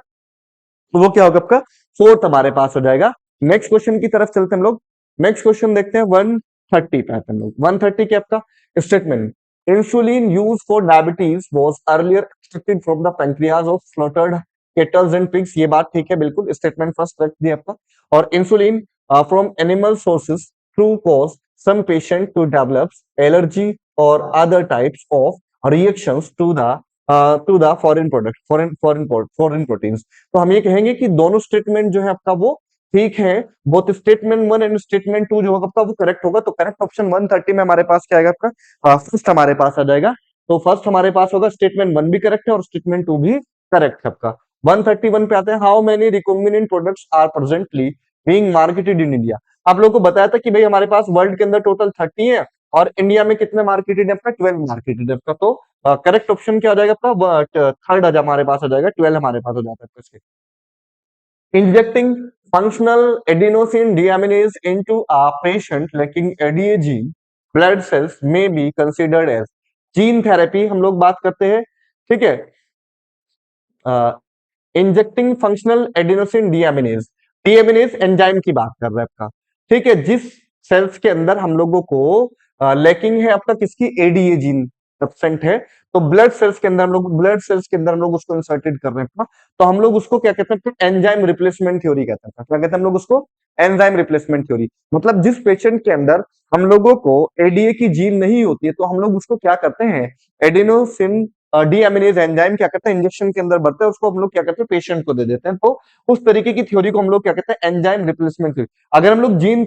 वो क्या होगा आपका, फोर्थ हमारे पास हो जाएगा। नेक्स्ट क्वेश्चन की तरफ चलते हैं हम लोग। नेक्स्ट क्वेश्चन देखते हैं 130 पे आते हैं हम लोग। 130 क्या आपका statement, insulin use for diabetes was earlier extracted from the pancreas of slaughtered kettles and pigs, ये बात ठीक है बिल्कुल, स्टेटमेंट फर्स्ट करेक्ट दिया आपका। और insulin from animal sources through cause some patient to develop allergy or other types of reactions to the foreign product foreign proteins। तो हम ये कहेंगे कि दोनों स्टेटमेंट जो है आपका वो ठीक है, both statement one and statement two जो होगा आपका वो करेक्ट होगा। तो करेक्ट ऑप्शन 130 में हमारे पास क्या आएगा आपका, फर्स्ट हमारे पास आ जाएगा। तो फर्स्ट हमारे पास होगा स्टेटमेंट वन भी करेक्ट है और स्टेटमेंट टू भी करेक्ट है आपका। 131 पे आते हैं, how many recombinant products are presently being marketed in India. आप लोगों को बताया था कि भाई हमारे पास वर्ल्ड के अंदर टोटल 30 है और इंडिया में कितने मार्केटेड है आपका, 12 मार्केटेड है आपका। तो करेक्ट ऑप्शन क्या हो जाएगा आपका, थर्ड हमारे पास आ जाएगा, 12 हमारे पास हो जाता है इसके। Injecting functional adenosine deaminase into a patient lacking ADA gene blood cells may be considered as gene therapy। हम लोग बात करते हैं, ठीक है। Injecting functional adenosine deaminase, deaminase enzyme की बात कर रहा है आपका, ठीक है। जिस सेल्स के अंदर हम लोगों को लैकिंग है आपका किसकी, एडीए जीन एब्सेंट है, तो ब्लड सेल्स के अंदर हम लोग उसको इंसर्टेड कर रहे हैं। तो हम लोग उसको क्या कहते हैं, एंजाइम रिप्लेसमेंट थ्योरी कहते हैं। क्या कहते हैं हम लोग उसको, एंजाइम रिप्लेसमेंट थ्योरी। मतलब जिस पेशेंट के अंदर हम लोगों को एडीए की जीन नहीं होती है तो हम लोग उसको क्या करते हैं, एडिनोसिन डीएमिनेज एंजाइम क्या करते हैं, इंजेक्शन के अंदर बढ़ता है, उसको हम लोग क्या करते हैं, पेशेंट को दे देते हैं। तो उस तरीके की थ्योरी को हम लोग क्या कहते हैं, एंजाइम रिप्लेसमेंट थ्योरी। अगर हम लोग जीन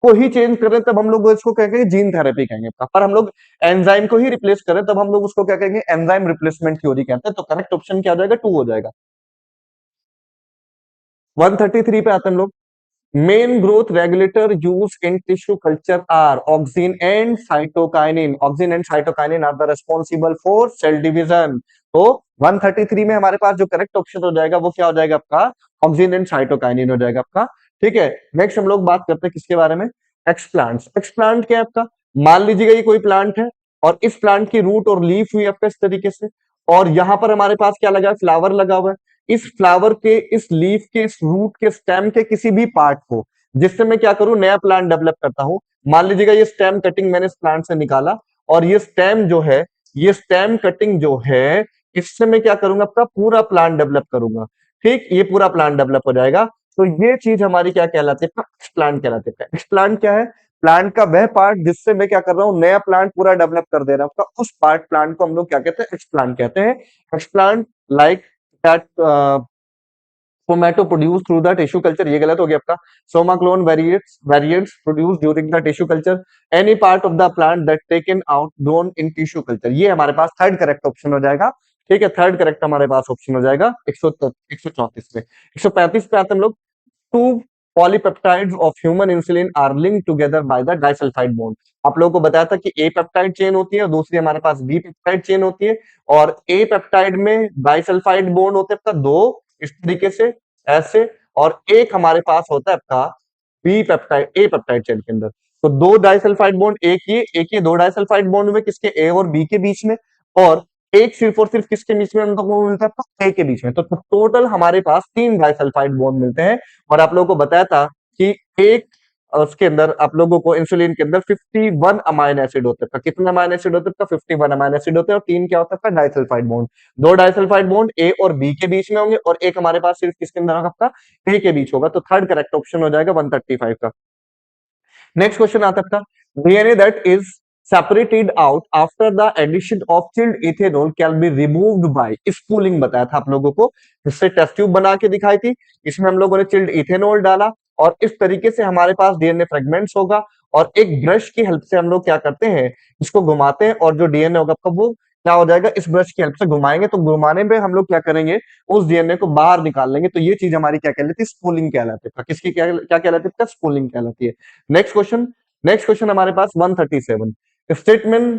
को ही चेंज करें तब हम लोग इसको क्या कहेंगे, जीन थेरेपी कहेंगे। पर हम लोग एंजाइम को ही रिप्लेस करें तब हम लोग उसको क्या कहेंगे, एंजाइम रिप्लेसमेंट थ्योरी कहते हैं। तो करेक्ट ऑप्शन क्या हो जाएगा, 2 हो जाएगा। 133 पे आते हैं हम लोग। Main growth regulator use in tissue culture are auxin and cytokinin. Auxin and cytokinin are the responsible for cell division. तो 133 में हमारे पास जो करेक्ट ऑप्शन हो जाएगा वो क्या हो जाएगा आपका, ऑक्सिन एंड साइटोकाइनिन हो जाएगा आपका, ठीक है। नेक्स्ट हम लोग बात करते हैं किसके बारे में, एक्सप्लांट्स। एक्सप्लांट क्या है आपका, मान लीजिएगा ये कोई प्लांट है और इस प्लांट की रूट और लीफ हुई आपका इस तरीके से, और यहां पर हमारे पास क्या लगा है, फ्लावर लगा हुआ है। इस फ्लावर के, इस लीफ के, इस रूट के, स्टेम के किसी भी पार्ट को, जिससे मैं क्या करूं, नया प्लांट डेवलप करता हूं। मान लीजिएगा ये स्टेम कटिंग मैंने इस प्लांट से निकाला और ये स्टेम जो है, ये स्टेम कटिंग जो है, इससे मैं क्या करूंगा, आपका पूरा प्लांट डेवलप करूंगा, ठीक। ये पूरा प्लांट डेवलप हो जाएगा। तो ये चीज हमारी क्या कहलाती है, एक्सप्लांट कहलाती है। एक्सप्लांट क्या है, प्लांट का वह पार्ट जिससे मैं क्या कर रहा हूं, नया प्लांट पूरा डेवलप कर दे रहा हूं, उस पार्ट प्लांट को हम लोग क्या कहते हैं, एक्सप्लांट कहते हैं। Explant like that somato produce through the tissue culture, ये गलत हो गया आपका। Somaclone variants produce during the tissue culture, any part of the plant that taken out grown in tissue culture. ये हमारे पास थर्ड करेक्ट ऑप्शन हो जाएगा, ठीक है। थर्ड करेक्ट हमारे पास ऑप्शन हो जाएगा 134 पे। 135 पे आते हम लोग। Two polypeptides of human insulin are linked together by the disulphide bond. आप लोगों को बताया था कि ए पेप्टाइड चेन होती है और दूसरी हमारे पास बी पेप्टाइड चेन होती है, और ए पेप्टाइड में डाइसल्फाइड बॉन्ड होते हैं आपका 2 इस तरीके से, ऐसे, और एक हमारे पास होता है आपका बी पेप्टाइड, ए पेप्टाइड चेन के अंदर। तो 2 डाइसल्फाइड बॉन्ड, एक ये 2 डाइसल्फाइड बॉन्ड हुए किसके, ए और बी के बीच में, और एक सिर्फ और सिर्फ किसके बीच में हम लोगों को मिलता है, आपका ए के बीच में। तो टोटल हमारे पास 3 डाइसल्फाइड बॉन्ड मिलते हैं। और आप लोगों को बताया था कि एक उसके अंदर आप लोगों को इंसुलिन के अंदर 51 अमाइन एसिड होते हैं। कितने अमाइन एसिड होते हैं, 51 अमाइन एसिड होते हैं, और 3 क्या होता है, डाइसल्फाइड बॉन्ड। 2 डाइसल्फाइड बॉन्ड ए और बी के बीच में होंगे और एक हमारे पास सिर्फ किसके अंदर होगा, आपका ए के बीच होगा। तो थर्ड करेक्ट ऑप्शन हो जाएगा 135 का। नेक्स्ट क्वेश्चन आता है, DNA that is separated out after the addition of chilled ethanol can be removed by spooling। बताया था आप लोगों को, जिससे टेस्ट ट्यूब बना के दिखाई थी, इसमें हम लोगों ने चिल्ड इथेनॉल डाला और इस तरीके से हमारे पास डीएनए फ्रेगमेंट्स होगा, और एक ब्रश की हेल्प से हम लोग क्या करते हैं, इसको घुमाते हैं, और जो डीएनए होगा आपका वो क्या हो जाएगा, इस ब्रश की हेल्प से घुमाएंगे। तो घुमाने में हम लोग क्या करेंगे, उस डीएनए को बाहर निकाल लेंगे। तो ये चीज हमारी क्या कहलाती है, स्पूलिंग कहलाती है। किसकी क्या क्या कहलाती है, स्पूलिंग कहलाती है। नेक्स्ट क्वेश्चन, नेक्स्ट क्वेश्चन हमारे पास 137। Statement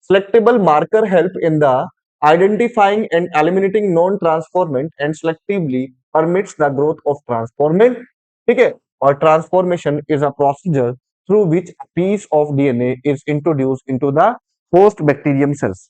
selectable marker help in the identifying and eliminating non-transformant and selectively permits the growth of transformant, ठीक है। और transformation is a procedure through which a piece of DNA is introduced into the host bacterium cells,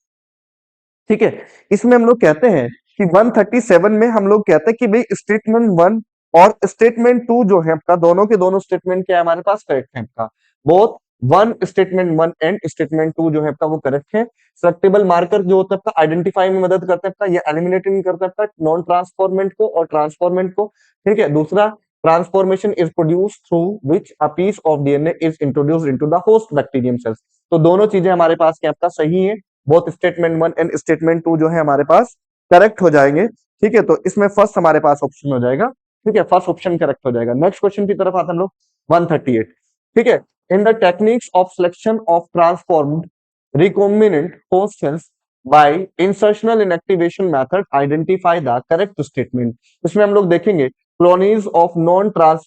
ठीक है। इसमें हम लोग कहते हैं कि 137 में हम लोग कहते हैं कि भाई स्टेटमेंट 1 और स्टेटमेंट 2 जो है आपका, दोनों के दोनों स्टेटमेंट क्या है हमारे पास, करेक्ट है आपका। Both one statement 1 and statement 2 जो है आपका वो करेक्ट है। सेलेक्टेबल मार्कर जो होता है आपका आइडेंटिफाई में मदद करता है आपका, ये एलिमिनेटिंग करता है आपका नॉन ट्रांसफॉर्मेंट को और ट्रांसफॉर्मेंट को, ठीक है। दूसरा, transformation is produce through which a piece of DNA is introduced into the host bacterium cells. तो दोनों चीजें हमारे पास क्या आपका सही है, बोथ स्टेटमेंट 1 एंड स्टेटमेंट 2 जो है हमारे पास करेक्ट हो जाएंगे। ठीक है, तो इसमें फर्स्ट हमारे पास ऑप्शन हो जाएगा। ठीक है, फर्स्ट ऑप्शन करेक्ट हो जाएगा। नेक्स्ट क्वेश्चन की तरफ आते हैं हम लोग 138। ठीक है, in the techniques of selection of transformed recombinant host cells by insertional inactivation method identify the correct statement। इसमें हम लोग देखेंगे colonies of non trans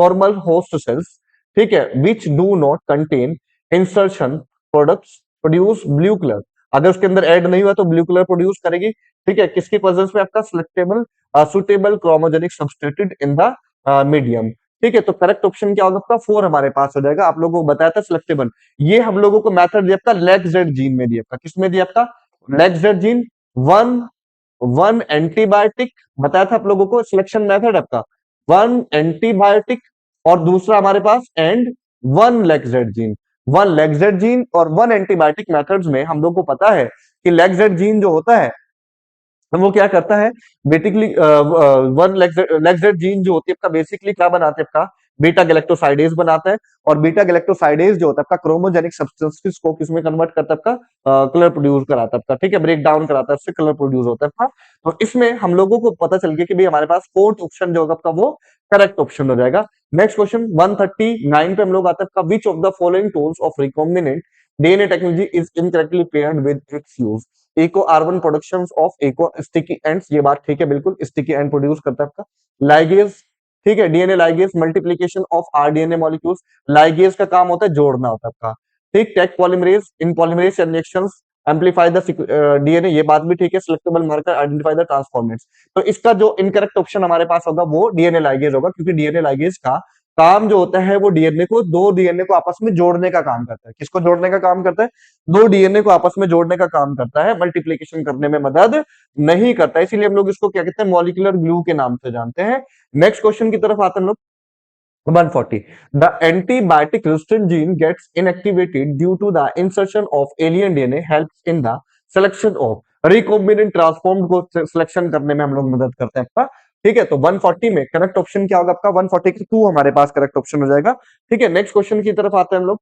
normal host cells, ठीक है, which do not contain insertion products produce blue color। अगर उसके अंदर ऐड नहीं हुआ तो ब्लू कलर प्रोड्यूस करेगी। ठीक है, किसकी प्रेजेंस में आपका selectable suitable chromogenic substitute in the medium. ठीक है, तो करेक्ट ऑप्शन क्या होगा आपका 4 हमारे पास हो जाएगा। आप लोगों को बताया था सिलेक्टेबल, ये हम लोगों को मेथड दिया आपका लेग-जेड जीन में दिया आपका, किसमें दिया आपका lac Z gene. One one antibiotic बताया था आप लोगों को सिलेक्शन मेथड आपका, वन एंटीबायोटिक और दूसरा हमारे पास and one lac Z gene. One lac Z gene और वन एंटीबायोटिक मेथड्स में हम लोग को पता है कि लेग-जेड जीन जो होता है वो क्या करता है बेसिकली, वन लेग्जेड जीन जो होती है आपका बेसिकली क्या बनाते हैं आपका बीटा गैलेक्टोसाइडेज बनाता है। और बीटा गैलेक्टोसाइडेज जो होता है आपका क्रोमोजेनिक सब्सटेंसेस को किसमें कन्वर्ट करता है आपका कलर प्रोड्यूस कराता है आपका। ठीक है, ब्रेक डाउन कराता है, उससे कलर प्रोड्यूस होता है आपका। तो इसमें हम लोगों को पता चल गया कि भाई हमारे पास फोर्थ ऑप्शन जो होगा आपका वो करेक्ट ऑप्शन हो जाएगा। नेक्स्ट क्वेश्चन 139 पे हम लोग आते हैं आपका, which of the following tools of recombinant DNA technology is incorrectly paired with its use. Eco R1 production of Eco sticky ends, ये बात ठीक है, बिल्कुल स्टिकी एंड प्रोड्यूस करता है आपका लाइगेज। ठीक है, DNA ligase multiplication of rDNA molecules, ligase का काम होता है जोड़ना होता है आपका। ठीक, Taq polymerase in polymerase reactions amplify the DNA, ये बात भी ठीक है, selectable marker identify the transformants. तो इसका जो इनकरेक्ट ऑप्शन हमारे पास होगा वो डीएनए लाइगेज होगा, क्योंकि डीएनए लाइगेज का काम जो होता है वो डीएनए को, दो डीएनए को आपस में जोड़ने का काम करता है। किसको जोड़ने का काम करता है? दो डीएनए को आपस में जोड़ने का काम करता है, मल्टीप्लीकेशन करने में मदद नहीं करता। इसीलिए हम लोग इसको क्या कहते हैं, मॉलिक्यूलर ग्लू के नाम से जानते हैं। नेक्स्ट क्वेश्चन की तरफ आते हैं हम लोग 140। The antibiotic resistant gene gets inactivated due to the insertion of alien DNA helps in the selection of recombinant transformed को सिलेक्शन करने में हम लोग मदद करते हैं आपका। ठीक है, तो 140 में करेक्ट ऑप्शन क्या होगा आपका 142 हमारे पास करेक्ट ऑप्शन हो जाएगा। ठीक है, नेक्स्ट क्वेश्चन की तरफ आते हैं हम लोग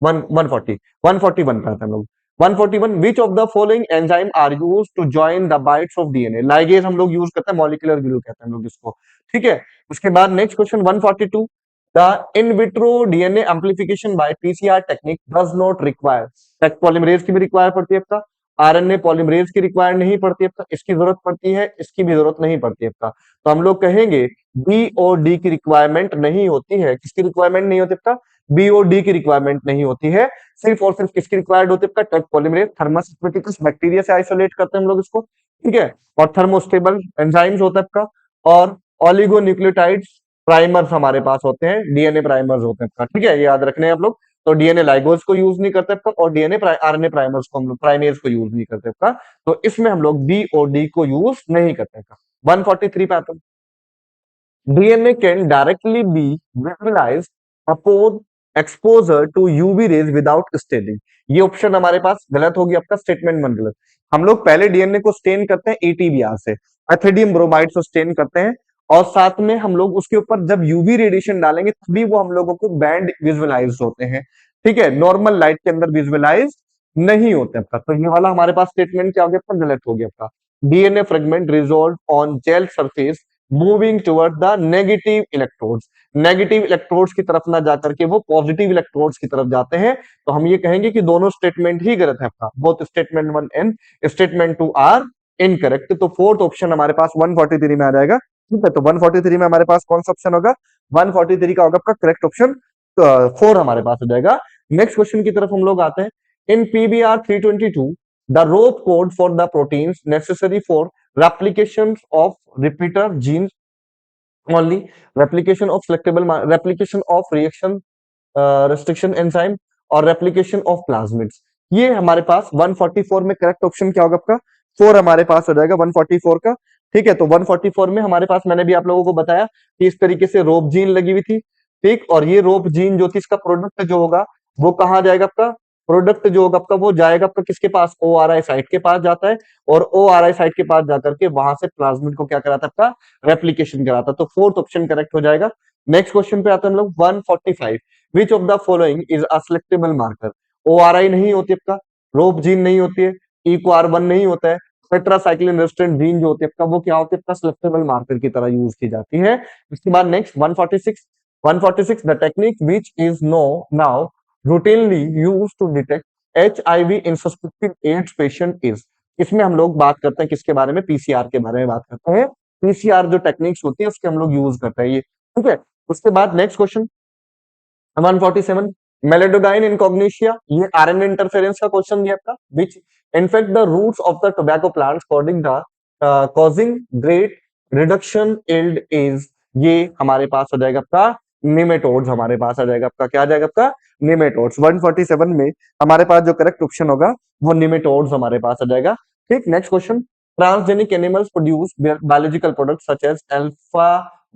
140 141 पे आते हैं हम लोग 141। Which of the following enzyme are use to join the bites of DNA. Ligase हम लोग यूज करते हैं, मॉलिक्यूलर ग्लू कहते हैं हम लोग इसको। ठीक है, उसके बाद next question 142। The in vitro DNA amplification by PCR technique does not require, Taq polymerase की भी रिक्वायर पड़ती है आपका, आरएनए पॉलीमरेज की रिक्वायर नहीं पड़ती है आपका, इसकी जरूरत पड़ती है, इसकी भी जरूरत नहीं पड़ती है आपका। तो हम लोग कहेंगे बी और डी की रिक्वायरमेंट नहीं होती है। किसकी रिक्वायरमेंट नहीं होती आपका? बी और डी की रिक्वायरमेंट नहीं होती है। सिर्फ और सिर्फ किसकी रिक्वायर्ड होती है आपका? टेक पॉलीमरेज थर्मोसिस्टेटिक्स बैक्टीरिया से आइसोलेट करते हैं हम लोग इसको। ठीक है, और थर्मोस्टेबल एंजाइम्स होता है आपका, और ऑलिगोन्यूक्लियोटाइड्स प्राइमर्स हमारे पास होते हैं, डीएनए प्राइमर्स होते हैं आपका। ठीक है, ये याद रखने हैं आप लोग। तो डीएनए लाइगोज को यूज नहीं करते आपका, और डीएनए आरएनए प्राइमर्स को हम लोग प्राइमेज को यूज नहीं करते आपका। तो इसमें हम लोग बी और डी को यूज नहीं करते आपका। 143 पे आता है, DNA can directly be visualised upon exposure to UV rays without staining. ये ऑप्शन हमारे पास गलत हो गया आपका, स्टेटमेंट 1 गलत। हम लोग पहले डीएनए को स्टेन करते हैं एटीबीआर से, एथिडियम ब्रोमाइड से स्टेन करते हैं, और साथ में हम लोग उसके ऊपर जब यूवी रेडिएशन डालेंगे तभी वो हम लोगों को बैंड विजुअलाइज होते हैं। ठीक है, नॉर्मल लाइट के अंदर विजुअलाइज नहीं होते आपका। तो ये वाला हमारे पास स्टेटमेंट क्या हो गया आपका? गलत हो गया आपका। DNA fragment resolve on gel surface moving toward the negative electrodes, negative electrodes की तरफ ना जाकर के वो पॉजिटिव इलेक्ट्रोड्स की तरफ जाते हैं। तो हम ये कहेंगे कि दोनों स्टेटमेंट ही गलत है आपका, both statement 1 and statement 2 are incorrect. तो फोर्थ ऑप्शन हमारे पास 143 में आ जाएगा। ठीक है, तो 143 में हमारे पास कौन सा ऑप्शन होगा? 143 का होगा आपका करेक्ट ऑप्शन 4 हमारे पास हो जाएगा। नेक्स्ट क्वेश्चन की तरफ हम लोग आते हैं। In PBR 322 the rop code for the proteins necessary for replication of repeater genes only, replication of selectable replication of reaction restriction enzyme और replication of plasmids। ये हमारे पास 144 में करेक्ट ऑप्शन क्या होगा आपका? 4 हमारे पास हो जाएगा 144 का। ठीक है, तो 144 में हमारे पास मैंने भी आप लोगों को बताया कि इस तरीके से रोप जीन लगी हुई थी। ठीक, और ये रोप जीन जो थी इसका प्रोडक्ट जो होगा वो कहाँ जाएगा आपका? प्रोडक्ट जो होगा आपका वो जाएगा आपका किसके पास? ओ आर आई साइट के पास जाता है, और ओ आर आई साइट के पास जाकर के वहां से प्लाज्मिड को क्या कराता है आपका? रेप्लीकेशन कराता है। तो फोर्थ ऑप्शन करेक्ट हो जाएगा। नेक्स्ट क्वेश्चन पे आते हैं हम लोग 145। Which of the following is a selectable marker? O R I नहीं होती आपका, रोप जीन नहीं होती है, इको आर वन नहीं होता है, टेट्रासाइक्लिन रेजिस्टेंट जीन जो होती है आपका वो क्या होती है आपका सिलेक्टेबल मार्कर की तरह यूज की जाती है। उसके बाद next 146, 146 the technique which is no now routinely used to detect HIV in suspected AIDS patient is। इसमें हम लोग बात करते हैं किसके बारे में, पीसीआर के बारे में बात करते हैं। पीसीआर जो टेक्निक्स होती है उसके हम लोग यूज करते हैं ये, ठीक है। उसके बाद नेक्स्ट क्वेश्चन 147 मेलेडोडाइन इनकॉग्निशिया, ये आरएनए इंटरफेरेंस का क्वेश्चन दिया आपका, which infect the roots of the tobacco plants causing the causing great reduction yield is. ये हमारे पास हो जाएगा आपका निमेटोड्स, हमारे पास आ जाएगा आपका, क्या आ जाएगा आपका निमेटोड्स। 147 में हमारे पास जो करेक्ट ऑप्शन होगा वो निमेटोड्स हमारे पास आ जाएगा, ठीक। Next question transgenic animals produce biological product such as alpha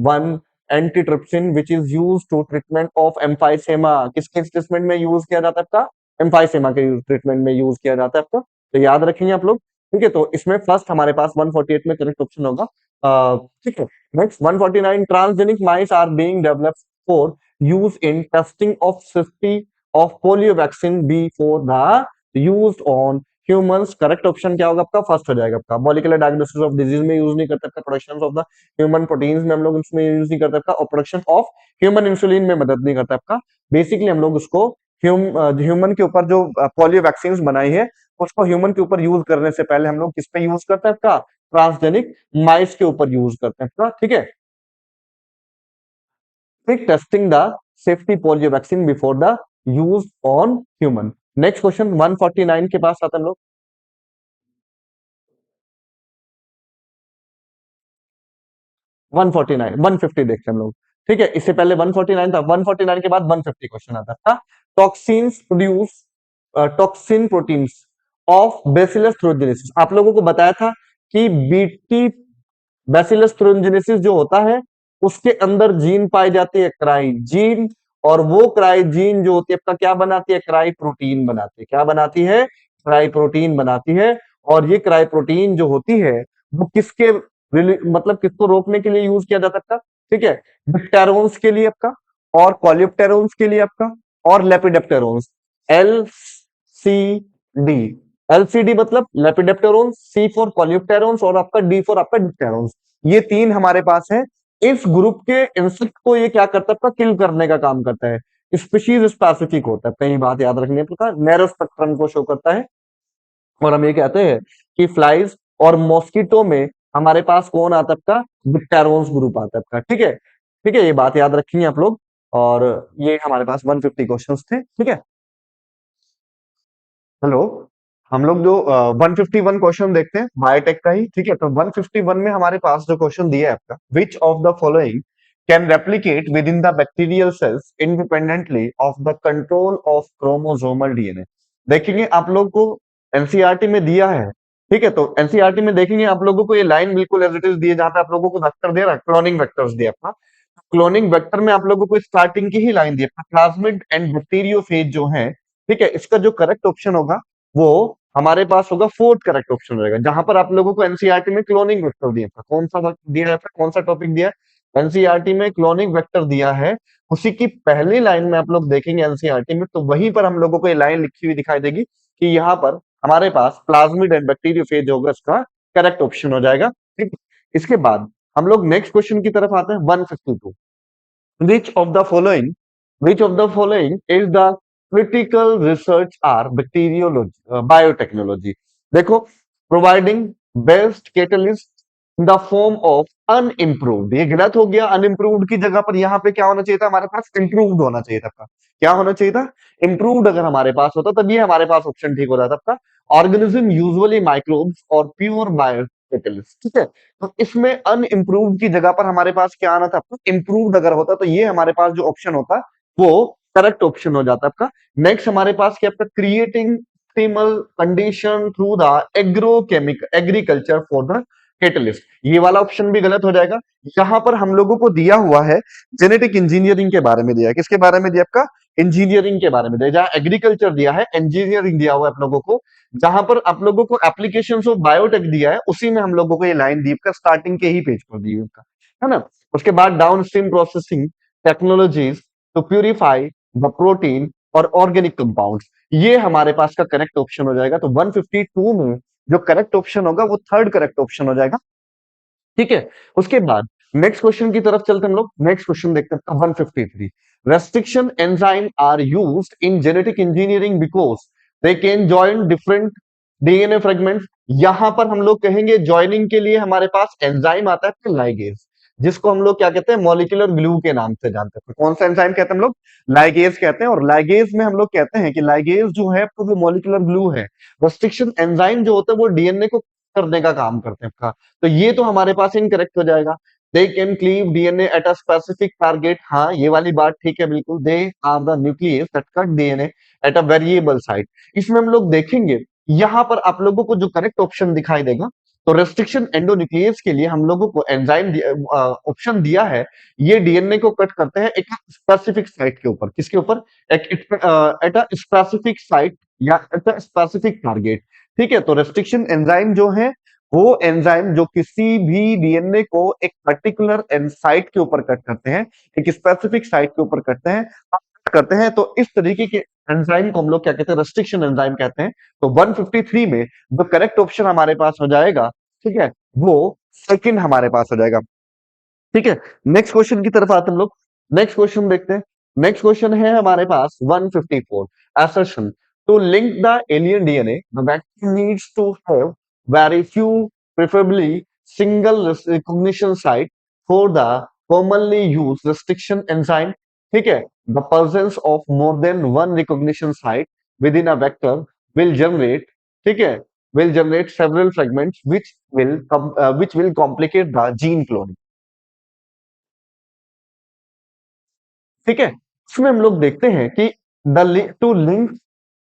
1 antitrypsin which is use to treatment of emphysema. किसके ट्रीटमेंट में यूज किया जाता है आपका, एम्फाइसेमा के ट्रीटमेंट में यूज किया जाता है आपका, तो याद रखेंगे आप लोग, ठीक है। तो इसमें फर्स्ट हमारे पास 148 में करेक्ट ऑप्शन होगा, ठीक है। Next 149 transgenic mice are being developed for use in testing of safety of polio vaccine before the use on humans. Correct option क्या होगा आपका, फर्स्ट हो जाएगा आपका। मॉलिक्यूलर डायग्नोसिस ऑफ डिजीज में यूज नहीं करते, production of the human proteins में हम लोग उसमें यूज नहीं करते आपका, और प्रोडक्शन ऑफ ह्यूमन इंसुलिन में मदद नहीं करता आपका। बेसिकली हम लोग उसको ह्यूमन के ऊपर जो पोलियो वैक्सीन बनाई है उसको ह्यूमन के ऊपर यूज करने से पहले हम लोग किस पे यूज करते हैं आपका, ट्रांसजेनिक माइस के ऊपर यूज करते हैं आपका, ठीक है। Testing the safety polio vaccine before the use on human. Next question 149 के पास आते हैं हम लोग, 149 150 देखते हैं हम लोग, ठीक है। इससे पहले 149 था, 149 के बाद 150 क्वेश्चन आता था। Toxins produce toxin proteins of bacillus थ्रोजेनेसिस। आप लोगों को बताया था कि बीटी बैसिलस थ्रोजेनेसिस जो होता है उसके अंदर जीन पाई जाती है क्राई जीन, और वो क्राई जीन जो होती है आपका क्या बनाती है, क्राई प्रोटीन बनाती है, क्या बनाती है, क्राई प्रोटीन बनाती है। और ये क्राई प्रोटीन जो होती है वो किसके मतलब किसको रोकने के लिए यूज किया जा सकता है, ठीक है, डिप्टेरोन्स के लिए आपका, और कॉलिप्टेरोन्स के लिए आपका, और लेपिडेप्टेरोन्स। एल सी डी, एलसीडी मतलब लेपिडेप्टेरोन्स, सी फॉर कॉलिप्टेरोन्स, और आपका डी फॉर आपका डिप्टेरोन्स। ये तीन हमारे पास है। इस ग्रुप के इंसेक्ट को ये क्या करता है आपका, किल करने का काम करता है। स्पीशीज स्पेसिफिक होता है, कई बात याद रखने प्रकार नैरो स्पेक्ट्रम को शो करता है। और हम ये कहते हैं कि फ्लाइज और मॉस्किटो में हमारे पास कौन आता है आपका, डिप्टेरोन्स ग्रुप आता है आपका, ठीक है, ठीक है। ये बात याद रखेंगे आप लोग। और ये हमारे पास 150 क्वेश्चंस थे, ठीक है। हेलो, हम लोग जो 151 क्वेश्चन देखते हैं बायोटेक का ही, ठीक है। तो 151 में हमारे पास जो क्वेश्चन दिया है आपका, which of the following can replicate with in the bacterial cells independently of the control of chromosomal DNA. देखेंगे आप लोग को एनसीईआरटी में दिया है, ठीक है। तो एनसीईआरटी में देखेंगे आप लोगों को ये लाइन बिल्कुल एज इट इज दी है, जहां पे आप लोगों को वेक्टर दे रहा है, क्लोनिंग वेक्टर्स दिया आपका। क्लोनिंग वेक्टर में आप लोगों को स्टार्टिंग की ही लाइन दी है, प्लाज्मिड एंड बैक्टीरियोफेज जो है, ठीक है। इसका जो करेक्ट ऑप्शन होगा वो हमारे पास होगा फोर्थ करेक्ट ऑप्शन रहेगा, जहां पर आप लोगों को एनसीईआरटी में क्लोनिंग वेक्टर दिया था। कौन सा दिया जाता है, कौन सा टॉपिक दिया है, एनसीईआरटी में क्लोनिंग वेक्टर दिया है। उसी की पहली लाइन में आप लोग देखेंगे एनसीईआरटी में, तो वहीं पर हम लोगों को ये लाइन लिखी हुई दिखाई देगी कि यहाँ पर हमारे पास प्लाज्मिड एंड बैक्टीरियोफेज होगा, इसका करेक्ट ऑप्शन हो जाएगा, ठीक। इसके बाद हम लोग नेक्स्ट क्वेश्चन की तरफ आते हैं 152। Which of the following, which of the following is the critical research are bacteriology, biotechnology? देखो, providing best catalyst in the form of unimproved, ये गलत हो गया, unimproved की जगह पर यहाँ पे क्या होना चाहिए था, हमारे पास improved होना चाहिए था आपका। क्या होना चाहिए था, improved अगर हमारे पास होता तब ये हमारे पास ऑप्शन ठीक हो जाता आपका। ऑर्गेनिज्म यूजुअली माइक्रोब्स और प्योर बायो कैटलिस्ट, ठीक है। तो इसमें अनइम्प्रूव्ड की जगह पर हमारे पास क्या आना था आपको, इम्प्रूव्ड अगर होता तो ये हमारे पास जो ऑप्शन होता वो करेक्ट ऑप्शन हो जाता आपका। नेक्स्ट हमारे पास क्या आपका, creating optimal condition through the agrochemical agriculture for the catalyst, ये वाला ऑप्शन भी गलत हो जाएगा। यहाँ पर हम लोगों को दिया हुआ है जेनेटिक इंजीनियरिंग के बारे में दिया है, किसके बारे में दिया आपका, इंजीनियरिंग के बारे में दिया। जहां एग्रीकल्चर दिया है, इंजीनियरिंग दिया हुआ है आप लोगों को। जहां पर आप लोगों को एप्लीकेशन ऑफ बायोटेक दिया है, उसी में हम लोगों को ये लाइन दी है स्टार्टिंग के ही पेज पर दी है ना। उसके बाद downstream processing technologies to purify the protein और ऑर्गेनिक कंपाउंड्स। ये हमारे पास का करेक्ट ऑप्शन हो जाएगा। तो 152 में जो करेक्ट ऑप्शन होगा वो थर्ड करेक्ट ऑप्शन हो जाएगा। ठीक है, उसके बाद नेक्स्ट क्वेश्चन की तरफ चलते हैं हम लोग। नेक्स्ट क्वेश्चन देखते हैं 153। Restriction enzyme are used in genetic engineering because they can join different DNA fragments. यहां पर हम लोग कहेंगे ज्वाइनिंग के लिए हमारे पास एंजाइम आता है लाइगेज, जिसको हम लोग क्या कहते हैं, मॉलिक्यूलर ग्लू के नाम से जानते हैं। कौन सा एंजाइम कहते हैं हम लोग? लाइगेज कहते हैं। और लाइगेज में हम लोग कहते हैं कि लाइगेज जो है तो वो मॉलिक्यूलर ग्लू है। रेस्ट्रिक्शन एंजाइम जो होता है वो डीएनए को करने का काम करते हैं। तो ये तो हमारे पास इनकरेक्ट हो जाएगा। They can cleave DNA at a specific target. हाँ, ये वाली बात ठीक है बिल्कुल। They are the nucleases that cut DNA at a variable site. इसमें हम लोग देखेंगे, यहां पर आप लोगों को जो करेक्ट ऑप्शन दिखाई देगा, तो रेस्ट्रिक्शन एंडोन्यूक्लियस के लिए हम लोगों को एंजाइम ऑप्शन दिया है। ये डीएनए को कट करते हैं एक स्पेसिफिक साइट के ऊपर। किसके ऊपर? एट अ स्पेसिफिक साइट या एट अ स्पेसिफिक टारगेट। ठीक है, तो रेस्ट्रिक्शन एंजाइम जो है वो एंजाइम जो किसी भी डीएनए को एक पर्टिकुलर साइट के ऊपर कट करते हैं, एक स्पेसिफिक साइट के ऊपर करते हैं, तो इस तरीके के एंजाइम को हम लोग क्या कहते हैं? रेस्ट्रिक्शन एंजाइम कहते हैं। तो 153 में जो करेक्ट ऑप्शन हमारे पास हो जाएगा, ठीक है, वो सेकंड हमारे पास हो जाएगा। ठीक है, नेक्स्ट क्वेश्चन की तरफ आते हैं हम लोग। नेक्स्ट क्वेश्चन देखते हैं। नेक्स्ट क्वेश्चन है हमारे पास 154। assertion to link the alien DNA, the vaccine needs to have very few, preferably single recognition site for the commonly used restriction enzyme. ठीक है, the presence of more than one recognition site within a vector will generate, ठीक है, will generate several fragments which will complicate the gene cloning. ठीक है, इसमें हम लोग देखते हैं कि द टू लिंक,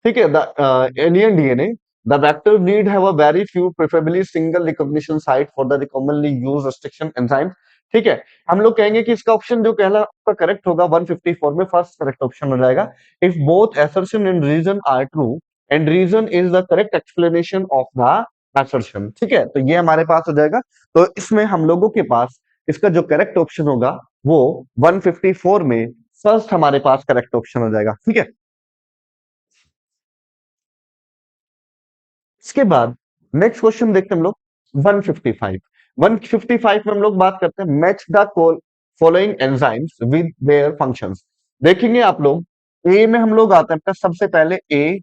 ठीक है, the alien DNA, the vector need have a very few, preferably single recognition site for the commonly used restriction enzyme. ठीक है, हम लोग कहेंगे कि इसका ऑप्शन जो कहला आपका करेक्ट होगा 154 में फर्स्ट करेक्ट ऑप्शन हो जाएगा। If both assertion and reason are true and reason is the correct explanation of the assertion। ठीक है, तो ये हमारे पास हो जाएगा। तो इसमें हम लोगों के पास इसका जो करेक्ट ऑप्शन होगा वो 154 में फर्स्ट हमारे पास करेक्ट ऑप्शन हो जाएगा। ठीक है, इसके बाद नेक्स्ट क्वेश्चन देखते हैं हम लोग 155। 155 में हम लोग बात करते हैं match the following enzymes with their functions. देखेंगे आप लोग, ए में हम लोग आते हैं सबसे पहले ए,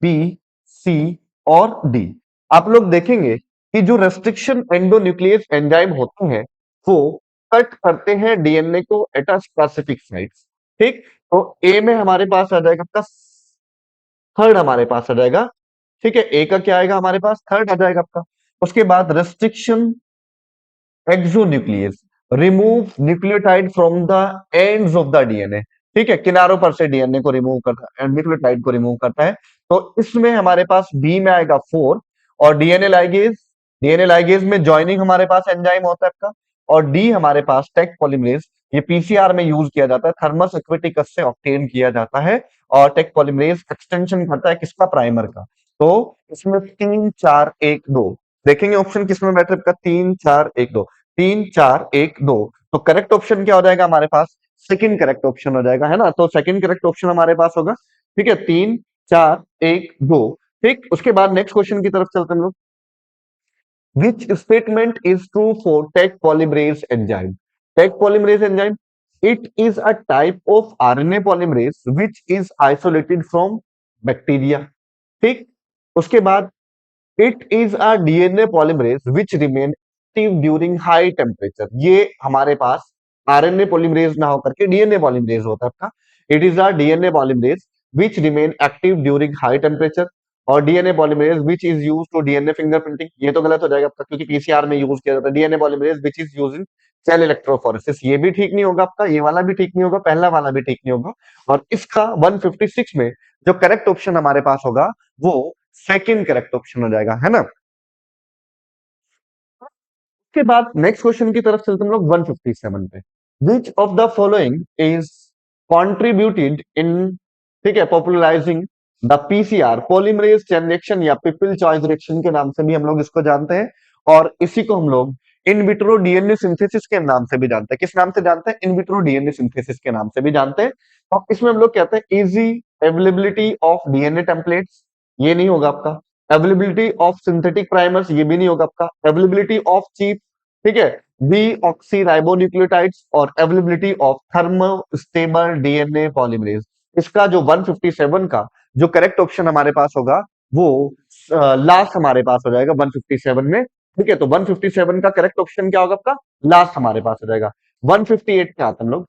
बी, सी और डी। आप लोग देखेंगे कि जो रेस्ट्रिक्शन एंडोन्यूक्लियस एंजाइम होते हैं वो कट करते हैं डीएनए को एट अ स्पेसिफिक साइट्स। ठीक, तो ए में हमारे पास आ जाएगा आपका थर्ड हमारे पास आ जाएगा। ठीक है, ए का क्या आएगा हमारे पास? थर्ड आ जाएगा आपका। उसके बाद restriction exonuclease remove nucleotide from the ends of the DNA. ठीक है, किनारों पर से डीएनए को रिमूव करता है, न्यूक्लियोटाइड को रिमूव करता है। तो इसमें हमारे पास बी में आएगा 4। और डीएनए लाइगेज में ज्वाइनिंग हमारे पास एंजाइम होता है आपका। और डी हमारे पास टेक पॉलीमरेज, ये पीसीआर में यूज किया जाता है, थर्मस एक्विटिकस से ऑब्टेन किया जाता है। और टेक पॉलीमरेज एक्सटेंशन करता है किसका? प्राइमर का। तो इसमें 3 4 1 2 देखेंगे ऑप्शन किसमें बैठे आपका? 3 4 1 2, 3 4 1 2। तो करेक्ट ऑप्शन क्या हो जाएगा हमारे पास? सेकंड करेक्ट ऑप्शन हो जाएगा, है ना। तो सेकंड करेक्ट ऑप्शन हमारे पास होगा। ठीक है, 3 4 1 2। ठीक, उसके बाद नेक्स्ट क्वेश्चन की तरफ चलते हैं हम लोग। Which statement is true for tag polymerase enzyme? Tag polymerase enzyme, it is a type of RNA polymerase which is isolated from bacteria. ठीक, उसके बाद it is a DNA polymerase which remain active during high temperature. ये हमारे पास आरएनए पॉलीमरेज ना होकर के डीएनए पॉलीमरेज होता है आपका। It is a DNA polymerase which remain active during high temperature. और DNA polymerase which is use to DNA fingerprinting, ये तो गलत हो जाएगा आपका क्योंकि पीसीआर में यूज किया जाता है। DNA polymerase which is use in cell electrophoresis, ये भी ठीक नहीं होगा आपका, ये वाला भी ठीक नहीं होगा, पहला वाला भी ठीक नहीं होगा। और इसका 156 में जो करेक्ट ऑप्शन हमारे पास होगा वो सेकंड करेक्ट ऑप्शन हो जाएगा, है ना। उसके बाद नेक्स्ट क्वेश्चन की तरफ चलते हम लोग 157 पे। विच of the following is contributed in, ठीक है, popularising the PCR polymerase chain reaction या पिपल चॉइस रिएक्शन के नाम से भी हम लोग इसको जानते हैं। और इसी को हम लोग इन विट्रो डीएनए सिंथेसिस के नाम से भी जानते हैं। किस नाम से जानते हैं? इन विट्रो डीएनए सिंथेसिस के नाम से भी जानते हैं। और इसमें हम लोग कहते हैं easy availability of DNA templates, ये नहीं होगा आपका। अवेलेबिलिटी ऑफ सिंथेटिक प्राइमर्स, ये भी नहीं होगा आपका। अवेलेबिलिटी ऑफ चीप, ठीक है, डीऑक्सीराइबोन्यूक्लियोटाइड्स, और availability of thermostable DNA polymerase. इसका जो 157 का जो करेक्ट ऑप्शन हमारे पास होगा वो लास्ट हमारे पास हो जाएगा 157 में। ठीक है, तो 157 का करेक्ट ऑप्शन क्या होगा आपका? लास्ट हमारे पास हो जाएगा। 158 पे आते हैं हम लोग।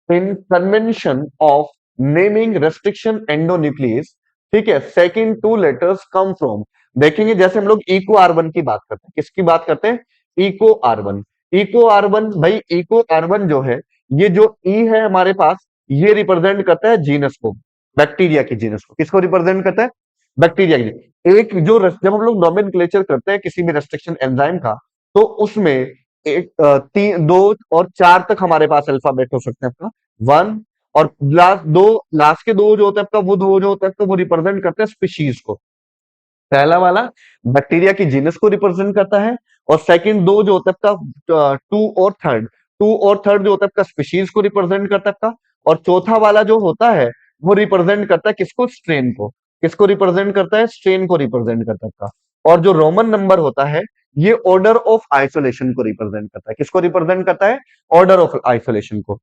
In convention of naming restriction endonuclease, ठीक है, second two letters come from. देखेंगे जैसे हम लोग इको R1 की बात करते हैं, किसकी बात करते हैं? Eco R1। इको R1 भाई, इको R1 जो है, ये जो ई है हमारे पास, ये रिप्रेजेंट करता है जीनस को, बैक्टीरिया की जीनस को। किसको रिप्रेजेंट करता है? बैक्टीरिया की। एक जो जब हम लोग नॉमेनक्लेचर करते हैं किसी भी रेस्ट्रिक्शन एंजाइम का, तो उसमें एक तीन, दो और चार तक हमारे पास अल्फाबेट हो सकते हैं आपका। वन और लास्ट दो, लास्ट के दो जो होते हैं आपका, वो दो जो होते हैं आपका, वो रिप्रेजेंट करते हैं स्पीशीज को। पहला वाला बैक्टीरिया की जीनस को रिप्रेजेंट करता है, और सेकंड दो जो होता है आपका टू और थर्ड जो होता है आपका स्पीशीज को रिप्रेजेंट करता है आपका। और चौथा वाला जो होता है वो रिप्रेजेंट करता है किसको? स्ट्रेन को। किसको रिप्रेजेंट करता है? स्ट्रेन को रिप्रेजेंट करता है आपका। और जो रोमन नंबर होता है, ये ऑर्डर ऑफ आइसोलेशन को रिप्रेजेंट करता है। किसको रिप्रेजेंट करता है? ऑर्डर ऑफ आइसोलेशन को।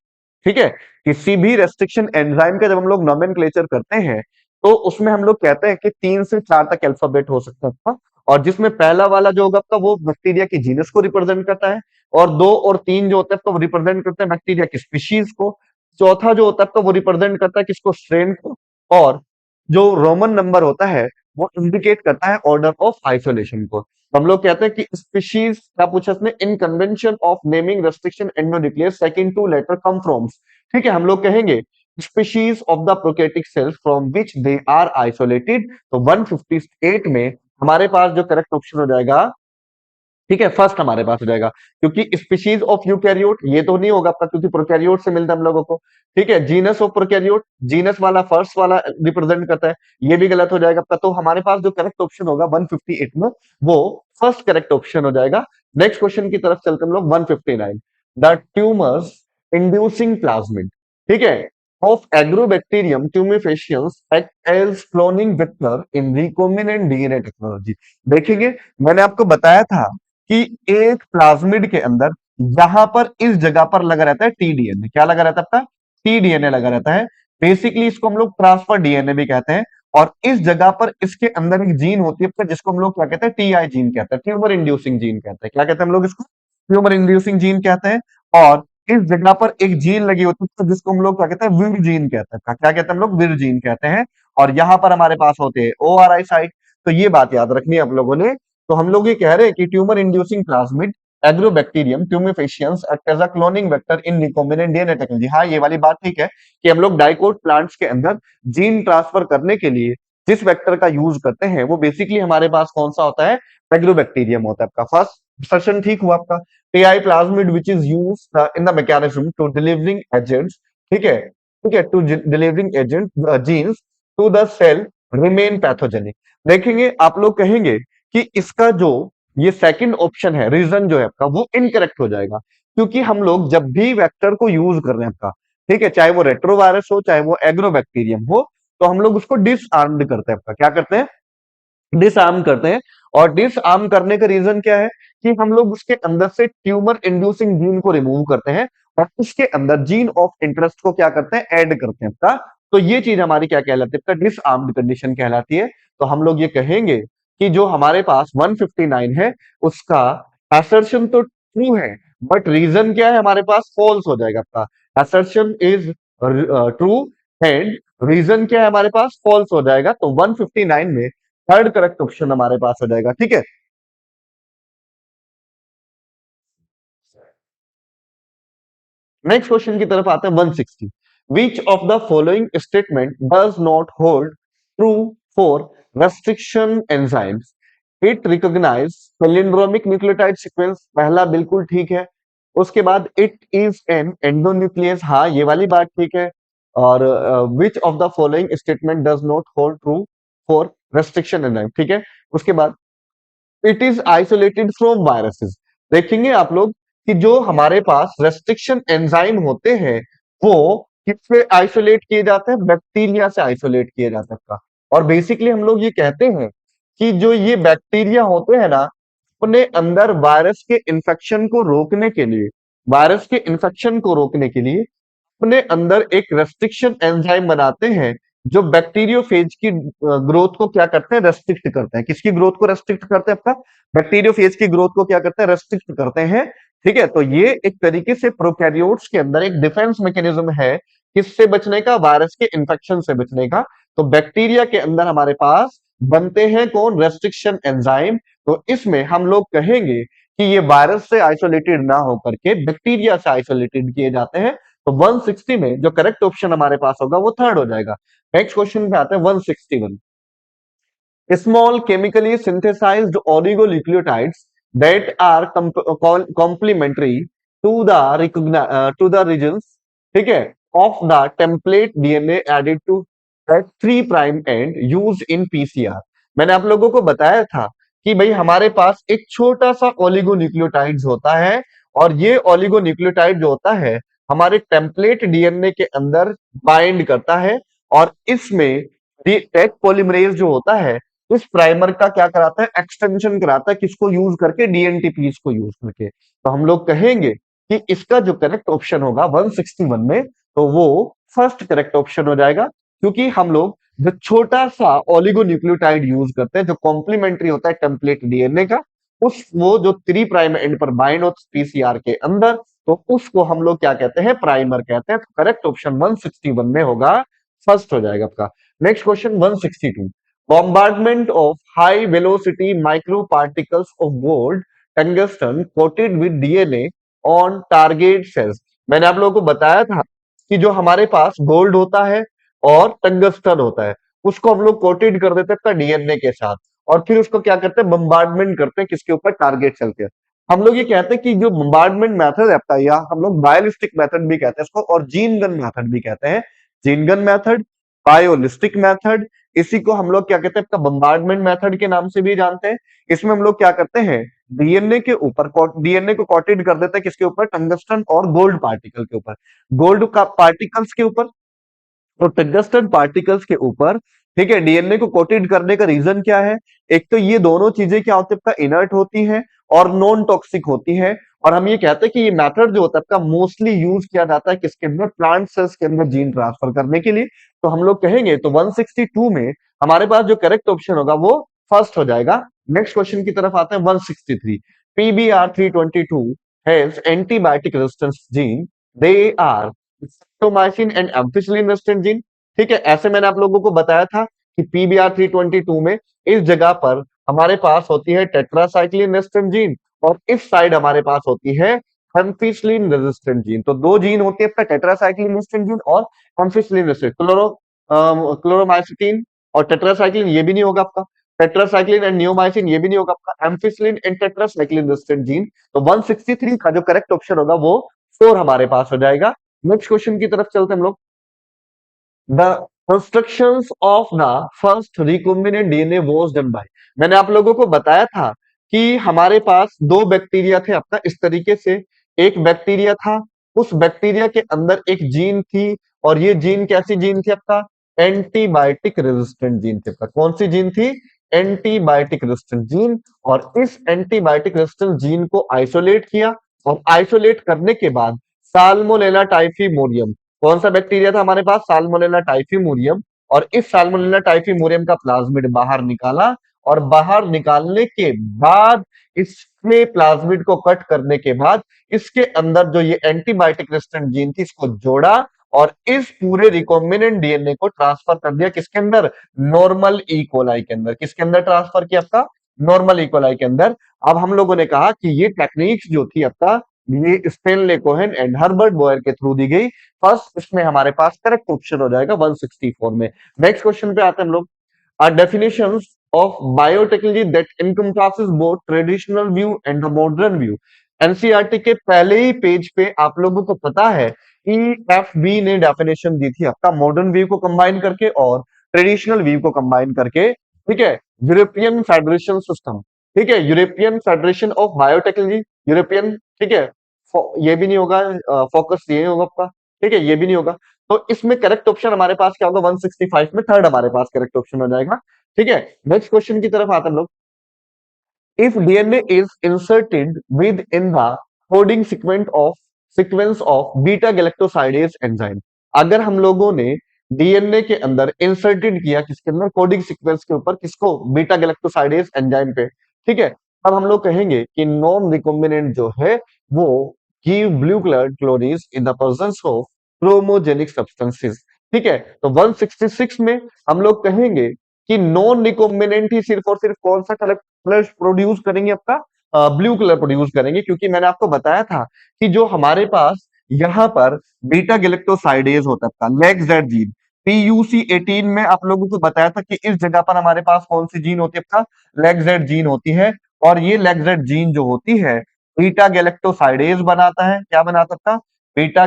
ठीक है, किसी भी रेस्ट्रिक्शन एंजाइम का जब हम लोग नॉमेनक्लेचर करते हैं, तो उसमें हम लोग कहते हैं कि 3 से 4 तक अल्फाबेट हो सकता है आपका। और जिसमें पहला वाला जो होगा आपका, वो बैक्टीरिया की जीनस को रिप्रेजेंट करता है, और 2 और 3 जो होता है आपका, वो रिप्रेजेंट करते हैं बैक्टीरिया की स्पीशीज को। चौथा जो होता है आपका, वो रिप्रेजेंट करता है किसको? स्ट्रेन को। और जो रोमन नंबर होता है, वो इंडिकेट करता है ऑर्डर ऑफ आइसोलेशन को। हम लोग कहते हैं कि स्पीशीज, क्या पूछा इसने? In convention of naming restriction endonuclease second two letter come from. ठीक है, हम लोग कहेंगे species of the prokaryotic cells from which they are isolated। तो 158 में हमारे पास जो करेक्ट ऑप्शन हो जाएगा, ठीक है, फर्स्ट हमारे पास हो जाएगा। क्योंकि स्पीशीज ऑफ यूकैरियोट ये तो नहीं होगा आपका, क्योंकि प्रोकैरियोट से मिलता है हम लोगों को। ठीक है, जीनस ऑफ प्रोकैरियोट, जीनस वाला फर्स्ट वाला रिप्रेजेंट करता है, ये भी गलत हो जाएगा आपका। तो हमारे पास जो करेक्ट ऑप्शन होगा 158 में, वो फर्स्ट करेक्ट ऑप्शन हो जाएगा। नेक्स्ट क्वेश्चन की तरफ चलते हम लोग। 159, द ट्यूमर्स इंड्यूसिंग प्लाज्मिड, ठीक है, of agrobacterium tumefaciens act as cloning vector in recombinant DNA technology। देखेंगे, मैंने आपको बताया था कि एक प्लाज्मिड के अंदर यहां पर इस जगह पर लगा रहता है टीडीएनए। क्या लगा रहता है आपका? टीडीएनए लगा रहता है। बेसिकली इसको हम लोग ट्रांसफर डीएनए भी कहते हैं। और इस जगह पर इसके अंदर एक जीन होती है आपका, जिसको हम लोग क्या कहते हैं? टीआई जीन कहते हैं, ट्यूमर इंड्यूसिंग जीन कहते हैं। क्या कहते हैं हम लोग इसको? ट्यूमर इंड्यूसिंग जीन कहते हैं। और इस जगह पर एक जीन लगी होती है, तो जिसको हम लोग क्या कहते हैं? विर जीन कहते हैं। क्या कहते हैं हम लोग? विर जीन कहते हैं। और यहां पर हमारे पास होते हैं ओआरआई साइट। तो ये बात याद रखनी है आप लोगों ने। तो हम लोग ये कह रहे हैं कि tumour inducing plasmid Agrobacterium tumefaciens act as a cloning vector in recombinant DNA technology. हाँ, ये वाली बात ठीक है कि हम लोग डाइकोट प्लांट्स के अंदर जीन ट्रांसफर करने के लिए जिस वेक्टर का यूज करते हैं, वो बेसिकली हमारे पास कौन सा होता है? एग्रोबैक्टीरियम होता है आपका। फर्स्ट सेशन ठीक हुआ आपका। Ti plasmid which is used in the mechanism to delivering agents, ठीक है, ठीक है, to delivering agent genes to the cell remain pathogenic. देखेंगे, आप लोग कहेंगे कि इसका जो ये सेकंड ऑप्शन है, रीजन जो है आपका, वो इनकरेक्ट हो जाएगा। क्योंकि हम लोग जब भी वेक्टर को यूज कर रहे हैं आपका, ठीक है, चाहे वो रेट्रोवायरस हो, चाहे वो एग्रोबैक्टीरियम हो, तो हम लोग उसको डिसआर्म्ड करते हैं आपका। क्या करते हैं? डिसआर्म करते हैं। और डिसआर्म करने का रीजन क्या है? कि हम लोग उसके अंदर से ट्यूमर इंड्यूसिंग जीन को रिमूव करते हैं, और उसके अंदर जीन ऑफ इंटरेस्ट को क्या करते हैं? ऐड करते हैं आपका। तो ये चीज हमारी क्या कहलाती है? डिसआर्म्ड कंडीशन कहलाती है। तो हम लोग ये कहेंगे कि जो हमारे पास 159 है, उसका असर्शन तो ट्रू है, बट रीजन क्या है? हमारे पास फॉल्स हो जाएगा आपका। Assertion is true and reason क्या है? हमारे पास फॉल्स हो जाएगा। तो 159 में थर्ड करेक्ट ऑप्शन हमारे पास हो जाएगा। ठीक है, नेक्स्ट क्वेश्चन की तरफ आते हैं। 160, which of the following statement does not hold true for restriction enzymes? It recognize palindromic nucleotide sequence, पहला बिल्कुल ठीक है। उसके बाद इट इज एन एंडोन्यूक्लियस, हाँ ये वाली बात ठीक है। और विच of the following statement does not hold true for restriction enzyme, ठीक है। उसके बाद it is isolated from viruses, देखेंगे आप लोग कि जो हमारे पास रेस्ट्रिक्शन एंजाइम होते हैं वो किससे आइसोलेट किए जाते हैं, बैक्टीरिया से आइसोलेट किए जाते हैं आपका। और बेसिकली हम लोग ये कहते हैं कि जो ये बैक्टीरिया होते हैं ना, अपने अंदर वायरस के इन्फेक्शन को रोकने के लिए, वायरस के इन्फेक्शन को रोकने के लिए अपने अंदर एक रेस्ट्रिक्शन एंजाइम बनाते हैं जो बैक्टीरियोफेज की ग्रोथ को क्या करते हैं, रेस्ट्रिक्ट करते हैं। किसकी ग्रोथ को रेस्ट्रिक्ट करते हैं, आपका बैक्टीरियोफेज की ग्रोथ को क्या करते हैं, रेस्ट्रिक्ट करते हैं। ठीक है, तो ये एक तरीके से प्रोकैरियोट्स के अंदर एक डिफेंस मैकेनिज्म है, किससे बचने का, वायरस के इन्फेक्शन से बचने का। तो बैक्टीरिया के अंदर हमारे पास बनते हैं कौन, रेस्ट्रिक्शन एंजाइम। तो इसमें हम लोग कहेंगे कि ये वायरस से आइसोलेटेड ना होकर के बैक्टीरिया से आइसोलेटेड किए जाते हैं। तो 160 में जो करेक्ट ऑप्शन हमारे पास होगा वो थर्ड हो जाएगा। नेक्स्ट क्वेश्चन पे आते हैं 161। Small chemically synthesized oligonucleotides that are complementary to the to the regions, ठीक है, of the template DNA added to at 3 prime end used in PCR। मैंने आप लोगों को बताया था कि भाई हमारे पास एक छोटा सा ओलिगोन्यूक्लियोटाइड्स होता है और ये ओलिगोन्यूक्लियोटाइड जो होता है हमारे टेम्पलेट डीएनए के अंदर बाइंड करता है और इसमें टेक पॉलीमरेज जो होता है इस प्राइमर का क्या कराता है, एक्सटेंशन कराता है, किसको यूज करके, डीएनटीपीस को यूज करके। तो हम लोग कहेंगे कि इसका जो करेक्ट ऑप्शन होगा 161 में, तो वो फर्स्ट करेक्ट ऑप्शन हो जाएगा। क्योंकि हम लोग जो छोटा सा ओलिगोन्यूक्लियोटाइड यूज करते हैं जो कॉम्प्लीमेंट्री होता है टेम्पलेट डीएनए का, उस वो जो 3 प्राइम एंड पर बाइंड होता है पीसीआर के अंदर, तो उसको हम लोग क्या कहते हैं, प्राइमर कहते हैं। तो करेक्ट ऑप्शन 161 में होगा, फर्स्ट हो जाएगा आपका। Next question 162। Bombardment of high velocity microparticles of gold tungsten coated with DNA on target cells। मैंने आप लोगों को बताया था कि जो हमारे पास गोल्ड होता है और टंगस्टन होता है उसको हम लोग कोटेड कर देते हैं डीएनए के साथ और फिर उसको क्या करते हैं, बम्बार्डमेंट करते हैं किसके ऊपर, टारगेट सेल के। हम लोग ये कहते हैं कि जो बम्बार्डमेंट मेथड है आपका, या हम लोग बायोलिस्टिक मेथड भी कहते हैं इसको और जीन गन मेथड भी कहते हैं। Gene gun method, biolistic method, इसी को हम लोग क्या कहते हैं, आपका बम्बार्डमेंट मेथड के नाम से भी जानते हैं। इसमें हम लोग क्या करते हैं, डीएनए के ऊपर डीएनए को कॉटेड कर देते हैं किसके ऊपर, टंगस्टन और गोल्ड पार्टिकल के ऊपर, गोल्ड का पार्टिकल्स के ऊपर। तो टंगस्टन पार्टिकल्स के ऊपर, ठीक है, डीएनए को कोटेड करने का रीजन क्या है, एक तो ये दोनों चीजें क्या होती है आपका, इनर्ट होती है और नॉन टॉक्सिक होती है। और हम ये कहते हैं कि ये मेथड जो होता है आपका मोस्टली यूज किया जाता है किसके अंदर, प्लांट सेल्स के अंदर जीन ट्रांसफर करने के लिए। तो हम लोग कहेंगे तो 162 में हमारे पास जो करेक्ट ऑप्शन होगा वो फर्स्ट हो जाएगा। नेक्स्ट क्वेश्चन की तरफ आते हैं 163। PBR322 has antibiotic resistance gene, they are streptomycin and ampicillin resistant gene. ठीक है, ऐसे मैंने आप लोगों को बताया था कि PBR322 में इस जगह पर हमारे पास होती है टेट्रासाइक्लिन रेजिस्टेंट जीन और इस साइड हमारे पास होती है एम्फिसिलिन रेजिस्टेंट जीन। तो दो जीन होती है आपका, टेट्रासाइक्लिन रेजिस्टेंट जीन और एम्फिसिलिन रेजिस्टेंट। क्लोरोमाइसिन और टेट्रासाइक्लिन ये भी नहीं होगा आपका, टेट्रासाइक्लिन एंड नियोमाइसिन ये भी नहीं होगा आपका, ampicillin and tetracycline resistant gene. तो 163 का जो करेक्ट ऑप्शन होगा वो 4 हमारे पास हो जाएगा। नेक्स्ट क्वेश्चन की तरफ चलते हैं हम लोग। The constructions of the first recombinant DNA was done by. मैंने आप लोगों को बताया था कि हमारे पास दो बैक्टीरिया थे अपना इस तरीके से, एक बैक्टीरिया था, उस बैक्टीरिया के अंदर एक जीन थी और ये जीन कैसी जीन थी आपका, एंटीबायोटिक रेजिस्टेंट जीन थी आपका। कौन सी जीन थी, एंटीबायोटिक रेजिस्टेंट जीन। और इस एंटीबायोटिक रेजिस्टेंट जीन को आइसोलेट किया और आइसोलेट करने के बाद साल्मोनेला टाइफीमोरियम, कौन सा बैक्टीरिया था हमारे पास, साल्मोनेला टाइफीमोरियम। और इस साल्मोनेला टाइफीमोरियम का प्लाज्मिड बाहर निकाला और बाहर निकालने के बाद इसमें प्लाज्मिड को कट करने के बाद इसके अंदर जो ये एंटीबायोटिक रेजिस्टेंट जीन थी इसको जोड़ा और इस पूरे रिकॉम्बिनेंट डीएनए को ट्रांसफर कर दिया किसके अंदर, नॉर्मल ई कोलाई के अंदर। किसके अंदर ट्रांसफर किया आपका, नॉर्मल ई कोलाई के अंदर। अब हम लोगों ने कहा कि ये टेक्निक्स जो थी आपका, ये Stanley Cohen and Herbert Boyer के थ्रू दी गई। फर्स्ट इसमें हमारे पास करेक्ट ऑप्शन हो जाएगा 164 में। नेक्स्ट क्वेश्चन पे आते हैं हम लोग। Are definitions of biotechnology that encompasses both traditional view and the modern view. NCERT के पहले ही पेज पे आप लोगों को पता है EFB ने डेफिनेशन दी थी आपका मॉडर्न व्यू को कंबाइन करके और ट्रेडिशनल व्यू को कंबाइन करके। ठीक है, यूरोपियन फेडरेशन सिस्टम, ठीक है, European federation of biotechnology European, ठीक है। ये भी नहीं होगा, फोकस ये होगा आपका, ठीक है, ये भी नहीं होगा। तो इसमें करेक्ट ऑप्शन हमारे पास क्या होगा, 165 में थर्ड हमारे पास करेक्ट ऑप्शन हो जाएगा, ठीक है। नेक्स्ट क्वेश्चन की तरफ आते हैं हम लोग। If DNA is inserted within the coding sequence of beta galactosidase enzyme, अगर हम लोगों ने डीएनए के अंदर इंसर्टेड किया किसके अंदर, कोडिंग सीक्वेंस के ऊपर, किसको, बीटा गैलेक्टोसाइडेज एंजाइम पे, ठीक है। अब हम लोग कहेंगे कि नॉन रिकॉम्बिनेंट जो है वो give blue colour colonies in the presence of chromogenic substances, ठीक है। तो 166 में हम लोग कहेंगे कि नॉन रिकॉम्बिनेंट ही सिर्फ और सिर्फ कौन सा कलर प्रोड्यूस करेंगे, आपका ब्लू कलर प्रोड्यूस करेंगे, क्योंकि मैंने आपको बताया था कि जो हमारे पास यहाँ पर बीटा गैलेक्टोसाइडेज होता था, लेग-जेड जीन, पीयूसी 18 में आप लोगों को बताया था कि इस जगह पर हमारे पास कौन सी जीन होती है, आपका लेग-जेड जीन होती है। और ये लेग-जेड जीन जो होती है बीटा गैलेक्टोसाइडेज बनाता है, क्या बनाता था, बीटा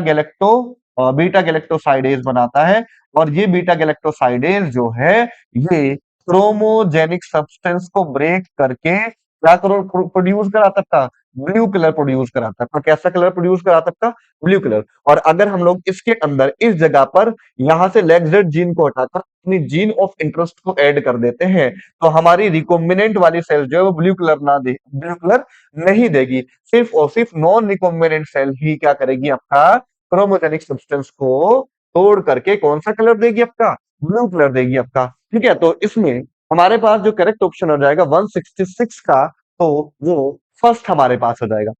गैलेक्टोसाइडेज बनाता है। और ये बीटा गैलेक्टोसाइडेज जो है ये क्रोमोजेनिक सब्सटेंस को ब्रेक करके क्या प्रोड्यूस कराता था, ब्लू कलर प्रोड्यूस कराता था। कैसा कलर प्रोड्यूस कराता था, ब्लू कलर। और अगर हम लोग इसके अंदर इस जगह पर यहां से लेग-जेड जीन को हटाकर अपनी जीन ऑफ इंटरेस्ट को ऐड कर देते हैं, तो हमारी रिकॉम्बिनेंट वाली सेल जो है वो ब्लू कलर ना दे, ब्लू कलर नहीं देगी, सिर्फ और सिर्फ नॉन रिकॉम्बिनेंट सेल ही क्या करेगी, आपका क्रोमोजेनिक सब्सटेंस को तोड़ करके कौन सा कलर देगी, आपका ब्लू कलर देगी आपका, ठीक है। तो इसमें हमारे पास जो करेक्ट ऑप्शन हो जाएगा 166 का, तो वो फर्स्ट हमारे पास हो जाएगा।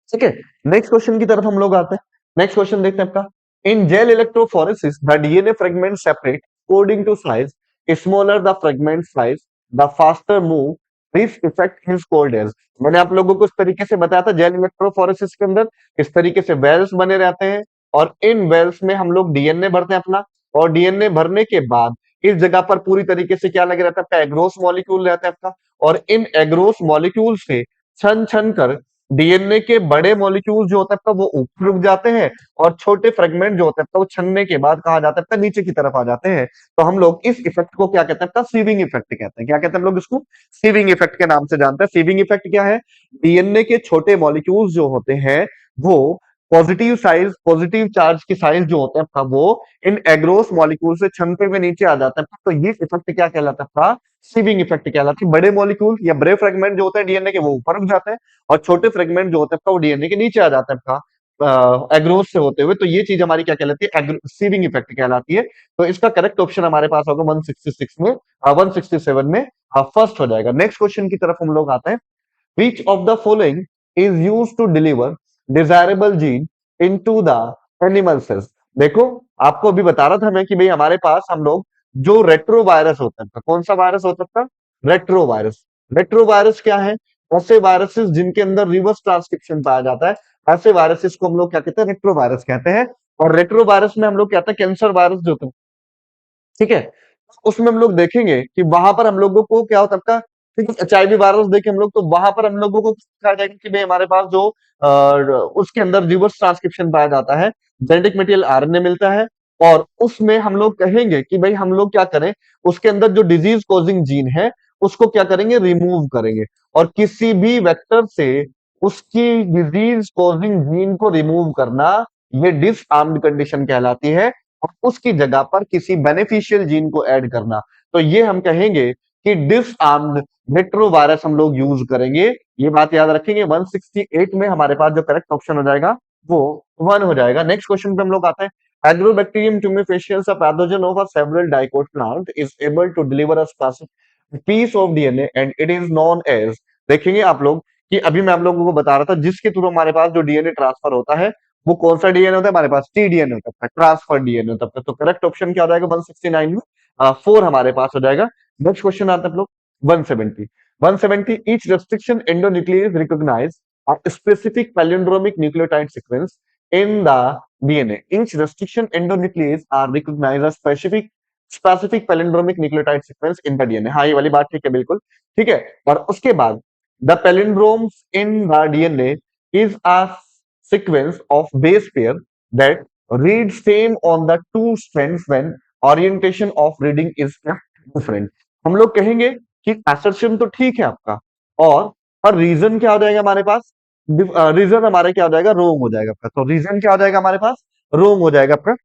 ठीक है। नेक्स्ट क्वेश्चन की तरफ हम लोग आते हैं। नेक्स्ट क्वेश्चन देखते हैं आपका। In gel electrophoresis the DNA fragment separate according to size, smaller the fragment size the faster move, this effect is called as. मैंने आप लोगों को इस तरीके से बताया था, जेल इलेक्ट्रोफोरेसिस के अंदर इस तरीके से वेल्स बने रहते हैं, और इन वेल्स में हम लोग डीएनए भरते हैं अपना, और डीएनए भरने के बाद इस जगह पर पूरी तरीके से क्या लगे रहता है, एग्रोस मॉलिक्यूल रहता है आपका। और इन एग्रोस मॉलिक्यूल से छन छन कर डीएनए के बड़े मॉलिक्यूल जो होता है वो ऊपर रुक जाते हैं, और छोटे फ्रेगमेंट जो होते हैं वो छनने के बाद कहा जाता है नीचे की तरफ आ जाते हैं। तो हम लोग इस इफेक्ट को क्या कहते हैं, सीविंग इफेक्ट कहते हैं। क्या कहते हैं हम लोग इसको, सीविंग इफेक्ट के नाम से जानते हैं। सीविंग इफेक्ट क्या है, डीएनए के छोटे मॉलिक्यूल्स जो होते हैं वो पॉजिटिव चार्ज की साइज जो होते हैं वो इन एग्रोस मॉलिक्यूल से छनते हुए नीचे आ जाते हैं। तो ये इफेक्ट क्या कहलाता है, सीविंग इफेक्ट कहलाती है। बड़े मॉलिक्यूल या बड़े फ्रेगमेंट जो होते हैं डीएनए के वो ऊपर रुक जाते हैं, और छोटे फ्रेगमेंट जो होते हैं वो डीएनए के नीचे आ जाते हैं आपका एग्रोस से होते हुए। तो ये चीज हमारी क्या कहलाती है, सीविंग इफेक्ट कहलाती है। तो इसका करेक्ट ऑप्शन हमारे पास होगा 166 में, 167 में फर्स्ट हो जाएगा। नेक्स्ट क्वेश्चन की तरफ हम लोग आते हैं। Which of the following is used to deliver desirable gene into the animal cells? देखो, आपको अभी बता रहा था मैं कि भाई हमारे पास हम लोग जो रेट्रो वायरस होता था, कौन सा वायरस होता था, रेट्रो वायरस। रेट्रो वायरस क्या है, ऐसे वायरसेस जिनके अंदर रिवर्स ट्रांसक्रिप्शन पाया जाता है, ऐसे वायरसेस को हम लोग क्या कहते हैं, रेट्रो वायरस कहते हैं। और रेट्रो वायरस में हम लोग कहते हैं कैंसर वायरस जो होता है, ठीक है। उसमें हम लोग देखेंगे कि वहां पर हम लोगों को क्या होता है, ठीक है, एचआईवी वायरस देखें हम लोग, तो वहां पर हम लोगों को कहा जाएगा कि भाई हमारे पास जो उसके अंदर रिवर्स ट्रांसक्रिप्शन पाया जाता है, जेनेटिक मटेरियल आरएनए मिलता है, और उसमें हम लोग कहेंगे कि भाई हम लोग क्या करें, उसके अंदर जो डिजीज कॉजिंग जीन है उसको क्या करेंगे, रिमूव करेंगे। और किसी भी वेक्टर से उसकी डिजीज कॉजिंग जीन को रिमूव करना, ये डिसआर्म्ड कंडीशन कहलाती है। और उसकी जगह पर किसी बेनिफिशियल जीन को ऐड करना, तो ये हम कहेंगे कि डिसआर्म्ड रेट्रोवायरस हम लोग यूज करेंगे। ये बात याद रखेंगे। 168 में हमारे पास जो करेक्ट ऑप्शन हो जाएगा वो 1 हो जाएगा। नेक्स्ट क्वेश्चन पे हम लोग आते हैं। Agrobacterium tumefaciens, a pathogen of a several dicot plant, is able to deliver a specific piece of DNA and it is known as, देखेंगे आप लोग कि अभी मैं आप लोगों को बता रहा था जिसके थ्रू हमारे पास जो डीएनए ट्रांसफर होता है वो कौन सा डीएनए होता है, हमारे पास टीडीएनए होता है, ट्रांसफर डीएनए होता है। तो करेक्ट ऑप्शन क्या हो जाएगा 169 में, 4 हमारे पास हो जाएगा। नेक्स्ट क्वेश्चन आता है आप लोग 170। 170, each restriction endonuclease recognize a specific palindromic nucleotide sequence in the DNA. Each restriction endonuclease are recognize a specific palindromic nucleotide sequence in the DNA. हाँ, ये वाली बात ठीक है, बिल्कुल ठीक है। और उसके बाद the palindromes in the DNA is a sequence of base pair that read same on the two strands when orientation of reading is different. हम लोग कहेंगे कि assertion तो ठीक है आपका, और रीजन क्या हो जाएगा हमारे पास, रीजन हमारे क्या हो जाएगा, रोंग हो जाएगा आपका। तो रीजन क्या हो जाएगा हमारे पास, रोंग हो जाएगा आपका।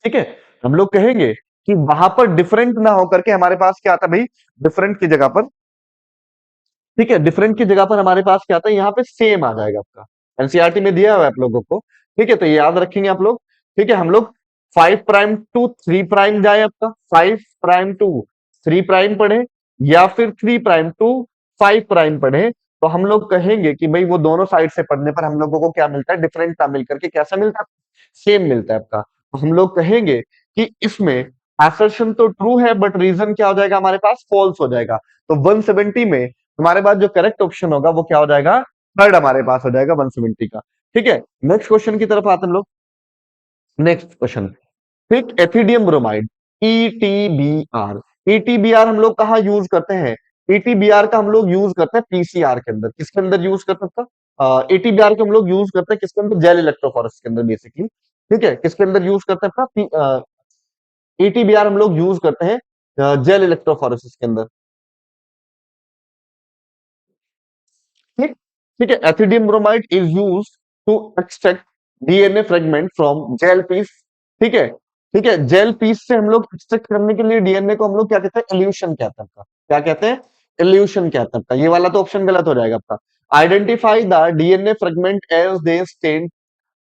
ठीक है, हम लोग कहेंगे कि वहां पर डिफरेंट ना होकर के हमारे पास क्या आता है भाई, डिफरेंट की जगह पर, ठीक है, डिफरेंट की जगह पर हमारे पास क्या आता है, यहाँ पे सेम आ जाएगा आपका। एनसीईआरटी में दिया हुआ है आप लोगों को, ठीक है, तो ये याद रखेंगे आप लोग। ठीक है, हम लोग 5' टू 3' जाए आपका, 5' टू 3' पढ़े, या फिर 3' टू 5' पढ़े, तो हम लोग कहेंगे कि भाई वो दोनों साइड से पढ़ने पर हम लोगों को क्या मिलता है, डिफरेंट ना मिलकर के कैसा मिलता है, सेम मिलता है आपका। तो हम लोग कहेंगे कि इसमें assertion तो ट्रू है, बट रीजन क्या हो जाएगा हमारे पास, फॉल्स हो जाएगा। तो 170 में हमारे पास जो करेक्ट ऑप्शन होगा वो क्या हो जाएगा, थर्ड हमारे पास हो जाएगा 170 का। ठीक है, नेक्स्ट क्वेश्चन की तरफ आते हैं हम लोग। नेक्स्ट क्वेश्चन, ठीक, एथिडियम ब्रोमाइड, ईटीबीआर। ईटीबीआर हम लोग कहाँ यूज करते हैं, ईटीबीआर का हम लोग यूज करते हैं पीसीआर के अंदर। किसके अंदर यूज करते हैं, ईटीबीआर को हम लोग यूज करते हैं किसके अंदर, जेल इलेक्ट्रोफोरेसिस के अंदर बेसिकली। ठीक है, किसके अंदर यूज करते हैं अपना, ईटीबीआर हम लोग यूज करते हैं जेल इलेक्ट्रोफोरेसिस के अंदर। ठीक, ठीक है, ethidium bromide is use to extract DNA fragment from gel piece. ठीक है, ठीक है, जेल पीस से हम लोग एक्सट्रैक्ट करने के लिए डीएनए को हम लोग क्या कहते हैं, इल्यूशन कहते हैं आपका। क्या कहते हैं, इल्यूशन कहते हैं आपका। ये वाला तो ऑप्शन गलत हो जाएगा आपका। Identify the DNA fragment as they stain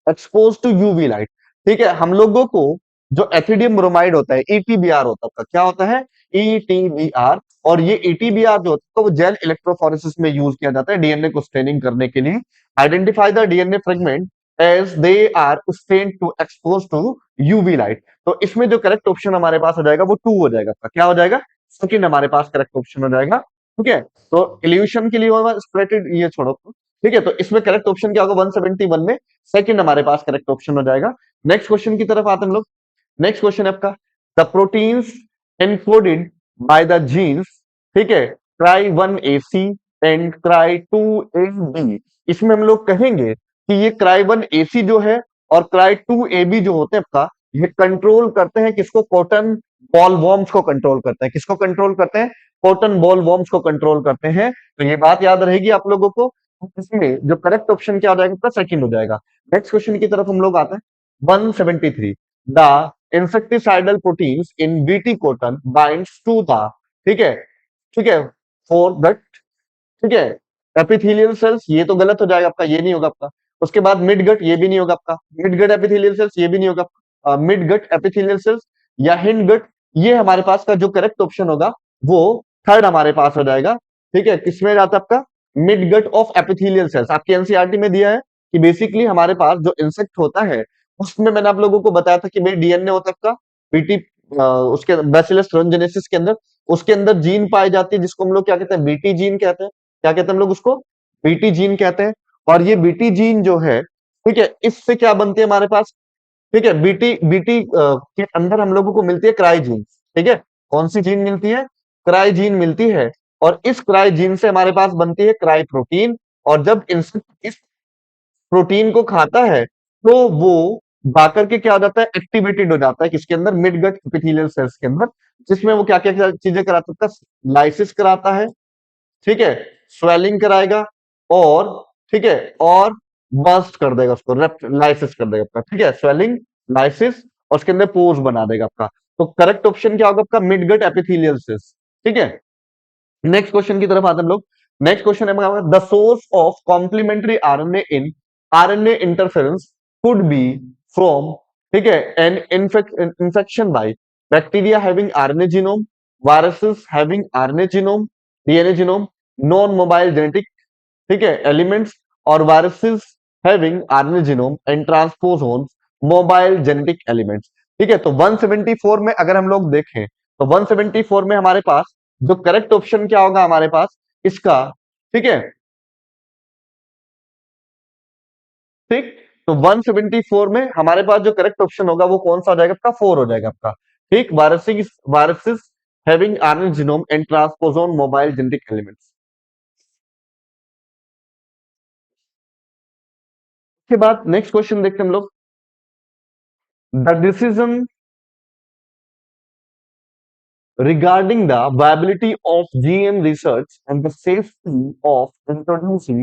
expose to UV light. ठीक है, हम लोगों को जो एथिडियम ब्रोमाइड होता है, ईटीबीआर होता है, क्या होता है, ईटीबीआर। और ये ईटीबीआर जो होता है वो जेल इलेक्ट्रोफोरेसिस में यूज किया जाता है डीएनए को स्टेनिंग करने के लिए। Identify the DNA fragment as they are stain to expose to UV light. तो इसमें जो करेक्ट ऑप्शन हमारे पास हो जाएगा वो टू हो जाएगा। क्या हो जाएगा, सेकंड हमारे पास करेक्ट ऑप्शन हो जाएगा। ठीक है, तो इल्यूशन के लिए होगा स्प्लिटेड, ये छोड़ो। ठीक है, तो इसमें करेक्ट ऑप्शन क्या होगा, 171 में सेकंड हमारे पास करेक्ट ऑप्शन हो जाएगा। नेक्स्ट क्वेश्चन की तरफ आते हैं हम लोग। नेक्स्ट क्वेश्चन है आपका, the proteins encoded by the genes, ठीक है, cry 1 AC and cry 2 AB। इसमें हम लोग कहेंगे कि ये क्राई 1 AC जो है और क्राई 2 AB जो होते हैं आपका, ये कंट्रोल करते हैं किसको, कॉटन बॉल वॉर्म्स को कंट्रोल करते हैं। किसको कंट्रोल करते हैं, कॉटन बॉल वॉर्म्स को कंट्रोल करते हैं। तो ये बात याद रहेगी आप लोगों को। इसमें जो करेक्ट ऑप्शन क्या हो जाएगा, सेकंड हो जाएगा। नेक्स्ट क्वेश्चन की तरफ हम लोग आते हैं। 173, the insecticidal proteins in Bt cotton binds to the, ठीक है, ठीक है, फॉर दैट, ठीक है, एपिथेलियल सेल्स, ये तो गलत हो जाएगा आपका, ये नहीं होगा आपका। उसके बाद मिड गट, ये भी नहीं होगा आपका। मिड गट एपिथेलियल सेल्स, ये भी नहीं होगा। मिड गट एपिथेलियल सेल्स या हिंड गट, ये हमारे पास का जो करेक्ट ऑप्शन होगा वो थर्ड हमारे पास हो जाएगा। ठीक है, किसमें जाता है आपका, mid gut of epithelial cells. आपकी एनसीईआरटी में दिया है कि बेसिकली हमारे पास जो इंसेक्ट होता है उसमें मैंने आप लोगों को बताया था कि भाई डीएनए होता है आपका बीटी, उसके बैसिलस thuringiensis के अंदर, उसके अंदर जीन पाई जाती है जिसको हम लोग क्या कहते हैं, बीटी जीन कहते हैं। क्या कहते हैं हम लोग उसको, बीटी जीन कहते हैं। और ये बीटी जीन जो है, ठीक है, इससे क्या बनती है हमारे पास, ठीक है, बीटी बीटी के अंदर हम लोगों को मिलती है क्राई जीन। ठीक है, कौन सी जीन मिलती है, क्राई जीन मिलती है। और इस क्राई जीन से हमारे पास बनती है क्राई प्रोटीन। और जब इंसेक्ट इस प्रोटीन को खाता है तो वो जाकर के क्या हो जाता है, एक्टिवेटेड हो जाता है किसके अंदर, मिडगट एपिथेलियल सेल्स के अंदर, जिसमें वो क्या क्या चीजें कराता है, लाइसिस कराता है, ठीक है, स्वेलिंग कराएगा, और ठीक है, और बस्ट कर देगा उसको, लाइसिस कर देगा आपका। ठीक है, स्वेलिंग, लाइसिस, और उसके अंदर पोर्स बना देगा आपका। तो करेक्ट ऑप्शन क्या होगा आपका, मिडगट एपिथेलियल सेल्स। ठीक है, नेक्स्ट क्वेश्चन की तरफ आते हैं हम लोग। नेक्स्ट क्वेश्चन है, the source of complementary RNA in RNA interference could be from, ठीक है, an infection by bacteria having RNA genome, viruses having RNA genome, DNA genome, non mobile genetic, ठीक है, एलिमेंट्स, और viruses having RNA genome and transposons, mobile genetic elements. ठीक है, तो 174 में अगर हम लोग देखें तो 174 में हमारे पास जो करेक्ट ऑप्शन क्या होगा हमारे पास इसका, ठीक है, ठीक, तो 174 में हमारे पास जो करेक्ट ऑप्शन होगा वो कौन सा हो जाएगा आपका, फोर हो जाएगा आपका। ठीक, viruses viruses having RNA genome and ट्रांसपोजोन mobile genetic elements. के बाद नेक्स्ट क्वेश्चन देखते हैं हम लोग। The decision regarding the viability of GM research and the safety of introducing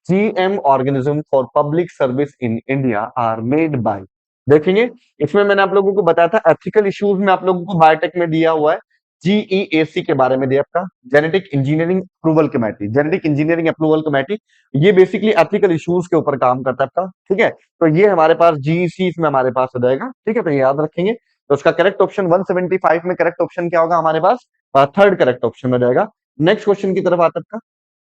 GM organism for public service in India are made by। देखेंगे, इसमें मैंने आप लोगों को बताया था एथिकल इश्यूज में आप लोगों को बायोटेक में दिया हुआ है जीईएसी के बारे में दिया आपका, genetic engineering approval committee. Genetic engineering approval committee ये बेसिकली एथिकल इश्यूज के ऊपर काम करता है आपका, ठीक है। तो ये हमारे पास जीईसी इसमें हमारे पास हो जाएगा, ठीक है। तो ये याद रखेंगे। तो उसका करेक्ट ऑप्शन 175 में करेक्ट ऑप्शन क्या होगा हमारे पास, थर्ड करेक्ट ऑप्शन हो जाएगा। नेक्स्ट क्वेश्चन की तरफ आता है,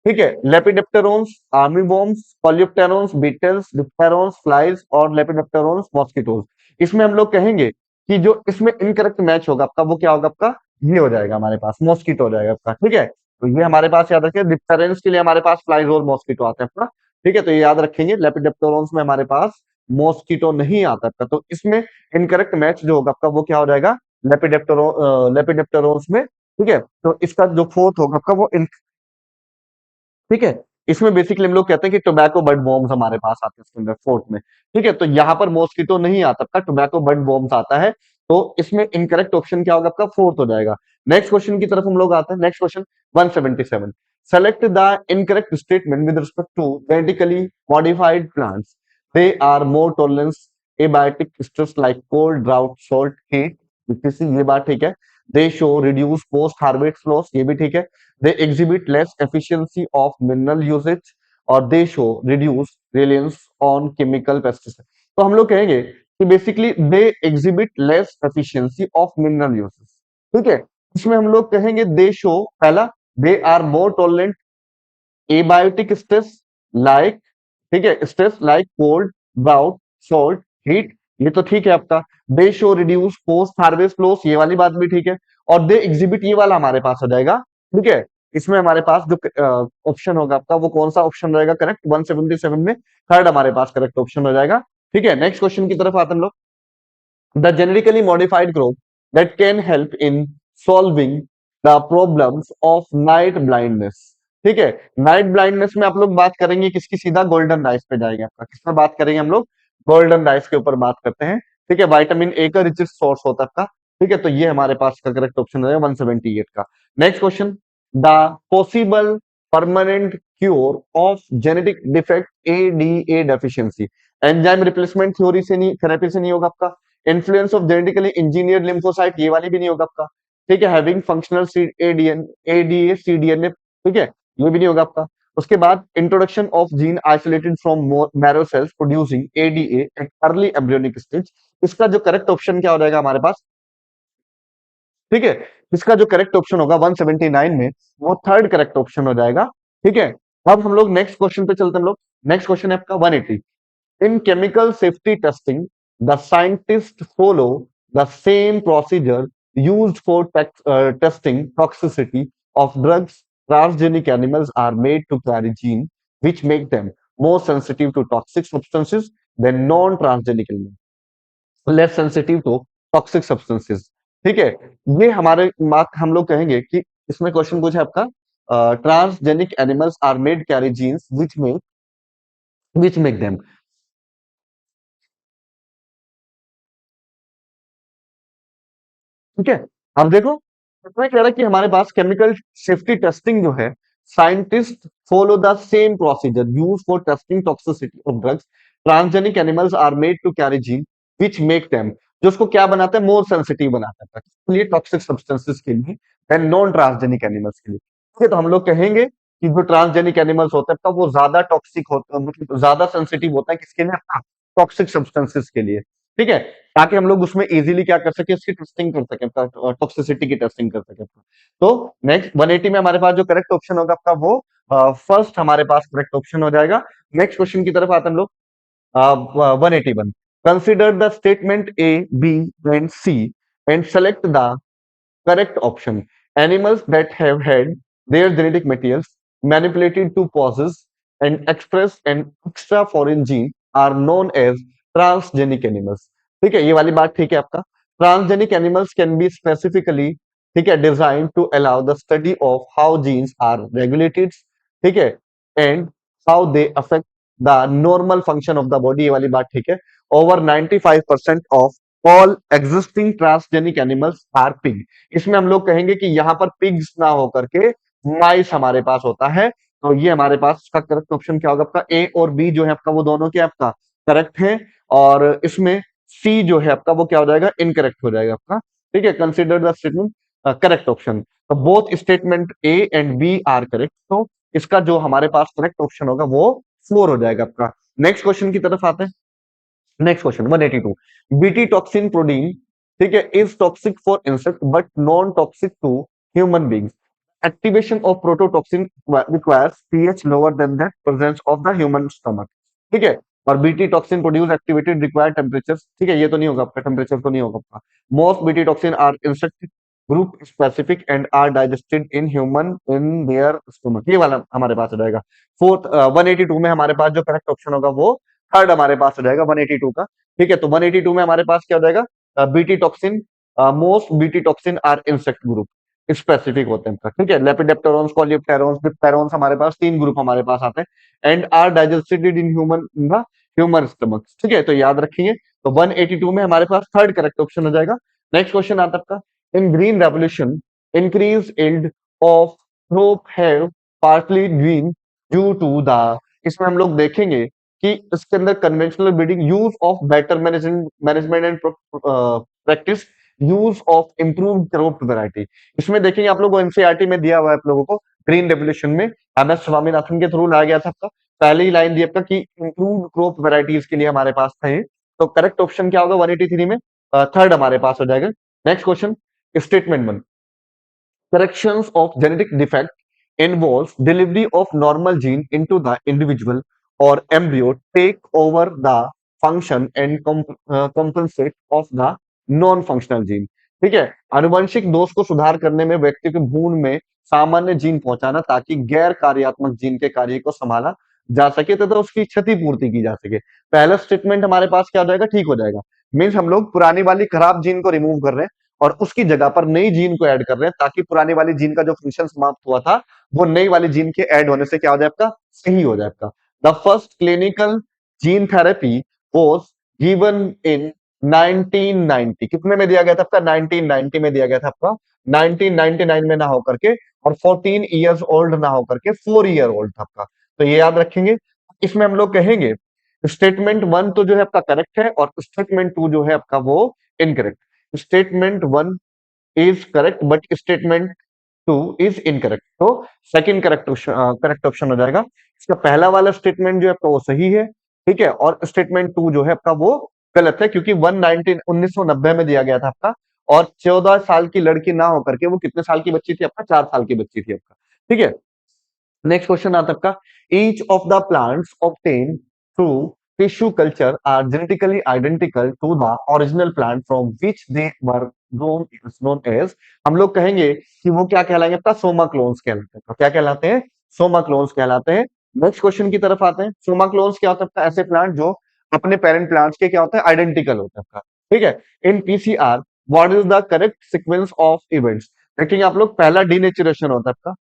ठीक है। लेपिडेप्टेरोन्स, आर्मी बॉम्ब्स, पॉल्यूप्टेरोन्स, बीटल्स, डिप्टेरोन्स, फ्लाइज और लेपिडेप्टेरोन्स, मॉस्किटोज। इसमें हम लोग कहेंगे कि जो इसमें इनकरेक्ट मैच होगा आपका वो क्या होगा आपका, ये हो जाएगा हमारे पास मॉस्किटो हो जाएगा आपका, ठीक है। तो ये हमारे पास याद रखें, डिप्टेरेंस के लिए हमारे पास फ्लाइज और मॉस्किटो आते हैं आपका, ठीक है। तो ये याद रखेंगे, लेपिडेप्टेरोन्स में हमारे पास मॉस्किटो नहीं आता आपका। तो इसमें इनकरेक्ट मैच जो होगा आपका वो क्या हो जाएगा, लेपिडेप्टेरोन्स में, ठीक है। तो इसका जो फोर्थ होगा आपका वो ठीक है। इसमें बेसिकली हम लोग कहते हैं कि टोबैको बड बॉम्ब्स हमारे पास आते हैं इसके अंदर फोर्थ में, ठीक है। तो यहाँ पर मॉस्किटो नहीं आता आपका, टोबैको बड बॉम्ब्स आता है। तो इसमें इनकरेक्ट ऑप्शन क्या होगा आपका, फोर्थ हो जाएगा। नेक्स्ट क्वेश्चन की तरफ हम लोग आते हैं। Next question 177, select the incorrect statement with respect to genetically modified plants, they are more tolerance abiotic stress like cold, drought, salt, heat. ये बात ठीक है। They show reduce post harvest loss, ये भी ठीक है। they exhibit less efficiency of mineral usage और they show reduced reliance on chemical pesticides। तो हम लोग कहेंगे कि basically they exhibit less efficiency of mineral uses, ठीक है। इसमें हम लोग कहेंगे they show, पहला they are more tolerant abiotic stress like, ठीक है, stress like cold, drought, salt, heat, ये तो ठीक है आपका। दे show reduce post harvest loss, ये वाली बात भी ठीक है। और दे एग्जिबिट, ये वाला हमारे पास हो जाएगा, ठीक है। इसमें हमारे पास जो ऑप्शन होगा आपका वो कौन सा ऑप्शन रहेगा करेक्ट, 177 में थर्ड हमारे पास करेक्ट ऑप्शन हो जाएगा, ठीक है। नेक्स्ट क्वेश्चन की तरफ आते हैं हम लोग। the genetically modified crop that can help in solving the problems of night blindness। ठीक है, नाइट ब्लाइंडनेस में आप लोग बात करेंगे किसकी, सीधा गोल्डन राइस पे जाएंगे आपका। किस में बात करेंगे हम लोग, गोल्डन राइस के ऊपर बात करते हैं, ठीक है। विटामिन ए का रिचेस्ट सोर्स होता है आपका, ठीक है। तो ये हमारे पास का करेक्ट ऑप्शन है 178 का। Next question, the possible permanent cure of genetic defect ADA deficiency. Enzyme replacement theory से नहीं, थेरेपी से नहीं होगा आपका। Influence of genetically engineered lymphocyte, ये वाली भी नहीं होगा आपका, ठीक है। Having functional ADN ADA cDNA, ठीक है, ये भी नहीं होगा आपका। उसके बाद introduction of gene isolated from marrow cells producing ADA at early embryonic stage. इसका जो करेक्ट ऑप्शन क्या हो जाएगा हमारे पास, ठीक है। इसका जो करेक्ट ऑप्शन होगा 179 में वो थर्ड करेक्ट ऑप्शन हो जाएगा, ठीक है। अब हम लोग नेक्स्ट क्वेश्चन पे चलते हैं हम लोग। नेक्स्ट क्वेश्चन है आपका 180। In chemical safety testing, the scientists follow the same procedure used for testing toxicity of drugs. Transgenic animals are made to carry genes which make them more sensitive to toxic substances than non-transgenic animals, less sensitive to toxic substances। ठीक है, ये हमारे मार्क हम लोग कहेंगे कि इसमें क्वेश्चन पूछा है आपका, transgenic animals are made carry genes which make them, ठीक है। अब देखो इसमें कह रहा है कि हमारे पास केमिकल सेफ्टी टेस्टिंग जो है, scientist follow the same procedure use for testing toxicity of drugs. Transgenic animals are made to carry gene which make them, जो उसको क्या बनाता है, मोर सेंसिटिव बनाता है इसके लिए टॉक्सिक सब्सटेंसेस के लिए देन नॉन ट्रांसजेनिक एनिमल्स के लिए, ठीक है। तो हम लोग कहेंगे कि जो ट्रांसजेनिक एनिमल्स होता है वो ज्यादा टॉक्सिक होता है, मतलब ज्यादा सेंसिटिव होता है किसके लिए, टॉक्सिक सब्सटेंसेस के लिए, ठीक है। ताकि हम लोग उसमें इजीली क्या कर सके, इसकी टेस्टिंग कर सके, टॉक्सिसिटी की टेस्टिंग कर सके। तो नेक्स्ट 180 में हमारे पास जो करेक्ट ऑप्शन होगा आपका वो फर्स्ट हमारे पास करेक्ट ऑप्शन हो जाएगा। नेक्स्ट क्वेश्चन की तरफ आते हैं हम लोग। 181, consider the statement A B and C and select the correct option। Animals that have had their genetic materials manipulated to possess and express an extra foreign gene are known as transgenic animals। ठीक है, ये वाली बात ठीक है आपका। Transgenic animals can be specifically, ठीक है, designed to allow the study of how genes are regulated, ठीक है, and how they affect the normal function of the body, ये वाली बात ठीक है। Over 95% of all existing transgenic animals are pig. इसमें हम लोग कहेंगे कि यहाँ पर पिग्स ना होकर के माइस हमारे पास होता है। तो ये हमारे पास इसका करेक्ट ऑप्शन क्या होगा आपका, ए और बी जो है आपका वो दोनों क्या आपका करेक्ट है। और इसमें सी जो है आपका वो क्या हो जाएगा, इनकरेक्ट हो जाएगा आपका। ठीक है, consider the statement correct option. तो both statement A and B are correct. तो इसका जो हमारे पास करेक्ट ऑप्शन होगा वो 4 हो जाएगा आपका। नेक्स्ट क्वेश्चन की तरफ आते हैं। Next question 182, BT toxin protein, ठीक है, is toxic for insect but non toxic to human beings. Activation of prototoxin requires pH lower than that presence of the human stomach. ठीक है, और BT toxin produce activated required temperature. ठीक है, ये तो नहीं होगा आपका, टेम्परेचर तो नहीं होगा आपका। Most Bt toxin are insect group specific and are digested in human in their stomach. ये वाला हमारे पास हो जाएगा। फोर्थ 182 में हमारे पास जो करेक्ट ऑप्शन होगा वो थर्ड हमारे पास हो जाएगा 182 का। ठीक है, तो 182 में हमारे पास क्या हो जाएगा, Bt toxin, most Bt toxin are insect group specific होते हैं। ठीक है, लेपिडेप्टेरॉन्स, कॉलियोप्टेरॉन्स, डिप्टेरॉन्स हमारे पास 3 ग्रुप हमारे पास आते हैं and are digested in human stomach. ठीक है, तो याद रखेंगे। तो 182 में हमारे पास थर्ड करेक्ट ऑप्शन हो जाएगा। नेक्स्ट क्वेश्चन आता है आपका, in green revolution increase yield of crop have partly been due to the. इसमें हम लोग देखेंगे कि इसके अंदर conventional breeding, use of better management and practice, use of improved crop variety. इसमें देखेंगे आप लोग को एनसीईआरटी में दिया हुआ है आप लोगों को, ग्रीन रेवोल्यूशन में एमएस स्वामीनाथन के थ्रू लाया गया था आपका। पहले ही लाइन दी आपका कि इम्प्रूव्ड क्रॉप वैरायटीज के लिए हमारे पास था ये। तो करेक्ट ऑप्शन क्या होगा 183 में, थर्ड हमारे पास हो जाएगा। Next question, statement 1, corrections of genetic defect involves delivery of normal gene into the individual or embryo take over the function and compensate of the non-functional gene। ठीक है, आनुवंशिक दोष को सुधार करने में व्यक्ति के भ्रूण में सामान्य जीन पहुंचाना ताकि गैर कार्यात्मक जीन के कार्य को संभाला जा सके तथा उसकी क्षतिपूर्ति की जा सके। पहला स्टेटमेंट हमारे पास क्या हो जाएगा, ठीक हो जाएगा। मीन्स हम लोग पुरानी वाली खराब जीन को रिमूव कर रहे हैं और उसकी जगह पर नई जीन को ऐड कर रहे हैं ताकि पुरानी वाली जीन का जो फंक्शन समाप्त हुआ था वो नई वाली जीन के ऐड होने से क्या हो जाए आपका, सही हो जाए आपका। The first clinical gene therapy was given in 1990। कितने में दिया गया था आपका, 1990 में दिया गया था आपका, 1999 में ना होकर के, और 14 इयर्स ओल्ड ना होकर के 4 ईयर ओल्ड था आपका। तो ये याद रखेंगे। इसमें हम लोग कहेंगे स्टेटमेंट 1 तो जो है आपका करेक्ट है और स्टेटमेंट 2 जो है आपका वो incorrect. Statement 1 is correct but statement 2 is incorrect. तो सेकंड करेक्ट ऑप्शन हो जाएगा। इसका पहला वाला स्टेटमेंट जो है आपका वो सही है। ठीक है, और स्टेटमेंट 2 जो है आपका वो गलत है क्योंकि 1990 में दिया गया था आपका, और 14 साल की लड़की ना होकर के वो कितने साल की बच्ची थी आपका, 4 साल की बच्ची थी आपका। ठीक है, नेक्स्ट क्वेश्चन आता है आपका, each of the plants obtain through tissue culture are genetically identical to the original plant from which they were known as. हम लोग कहेंगे कि वो क्या कहलाएंगे आपका, सोमा क्लोन्स कहलाते हैं। तो क्या कहलाते हैं, सोमा क्लोन्स कहलाते हैं। नेक्स्ट क्वेश्चन की तरफ आते हैं। सोमा क्लोन्स क्या होता है आपका, ऐसे प्लांट जो अपने पेरेंट प्लांट्स के क्या होता है, आइडेंटिकल होता है आपका। ठीक है, in PCR what is the correct sequence of events. देखेंगे आप लोग, पहला डीनेचुरेशन होता है आपका,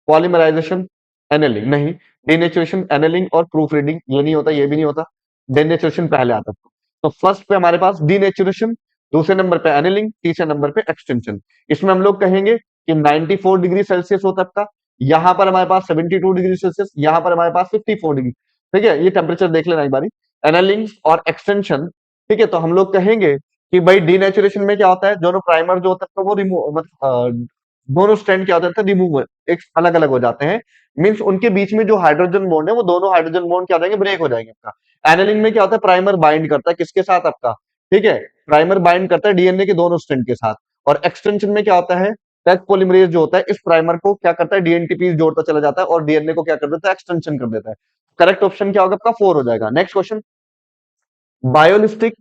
पॉलीमराइजेशन, एनेलिंग नहीं, डीनेचुरेशन, एनेलिंग और प्रूफ रीडिंग, ये नहीं होता, ये भी नहीं होता, डीनेचुरेशन पहले आता है। तो फर्स्ट पे हमारे पास डीनेचुरेशन, दूसरे नंबर पे एनेलिंग, तीसरे नंबर पे एक्सटेंशन। इसमें हम लोग कहेंगे कि 94 डिग्री सेल्सियस होता है आपका, यहाँ पर हमारे पास 72 डिग्री सेल्सियस, यहाँ पर हमारे पास 54 डिग्री। ठीक है, ये टेम्परेचर देख लेना एक बारी, एनेलिंग और एक्सटेंशन। ठीक है, तो हम लोग कहेंगे कि भाई डीनेचुरेशन में क्या होता है, दोनों प्राइमर जो होता है वो रिमूव, मतलब दोनों स्ट्रैंड क्या होता है, रिमूव, एक अलग अलग हो जाते हैं। मीन्स उनके बीच में जो हाइड्रोजन बॉन्ड है वो दोनों हाइड्रोजन बॉन्ड क्या हो जाएंगे, ब्रेक हो जाएंगे आपका। एनालिन में क्या होता है, प्राइमर बाइंड करता है किसके साथ आपका, ठीक है, प्राइमर बाइंड करता है डीएनए के दोनों स्ट्रैंड के साथ। और एक्सटेंशन में क्या होता है, टैग पॉलीमरेज जो होता है इस प्राइमर को क्या करता है, डीएनटीपी जोड़ता चला जाता है और डीएनए को क्या कर देता है, एक्सटेंशन कर देता है। करेक्ट ऑप्शन क्या होगा आपका, 4 हो जाएगा। नेक्स्ट क्वेश्चन, बायोलिस्टिक,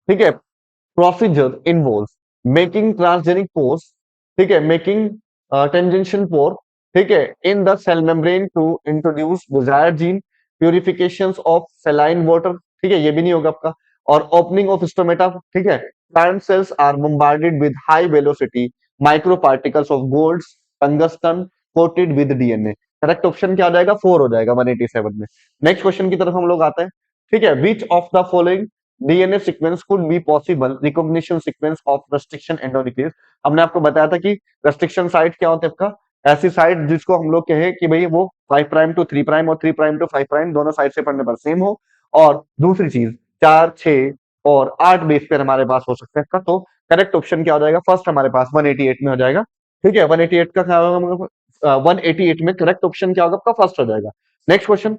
ठीक है, procedure involves making transgenic pores, ठीक है, मेकिंग टेंजेंशियल पोर, ठीक है, in the cell membrane to introduce desired gene, purification of saline water, ठीक है, ये भी नहीं होगा आपका, और ओपनिंग ऑफ स्टोमेटा। ठीक है, plant cells are bombarded with high velocity micro particles of gold tungsten coated with DNA। Correct option क्या हो जाएगा, 4 हो जाएगा 187 में। नेक्स्ट क्वेश्चन की तरफ हम लोग आते हैं। ठीक है, which of the following DNA sequence could be possible recognition sequence of restriction endonuclease. हमने आपको बताया था कि रेस्ट्रिक्शन साइट क्या होता है आपका, ऐसी साइट जिसको हम लोग कहें कि भाई वो 5 प्राइम टू 3 प्राइम और 3 प्राइम टू 5 प्राइम दोनों साइड से पढ़ने पर सेम हो, और दूसरी चीज 4, 6 और 8 बेस पेयर हमारे पास हो सकते हैं। तो करेक्ट ऑप्शन क्या हो जाएगा, फर्स्ट हमारे पास 188 में हो जाएगा। ठीक है, 188 का क्या होगा, 188 में करेक्ट ऑप्शन क्या होगा आपका, फर्स्ट हो जाएगा। Next question,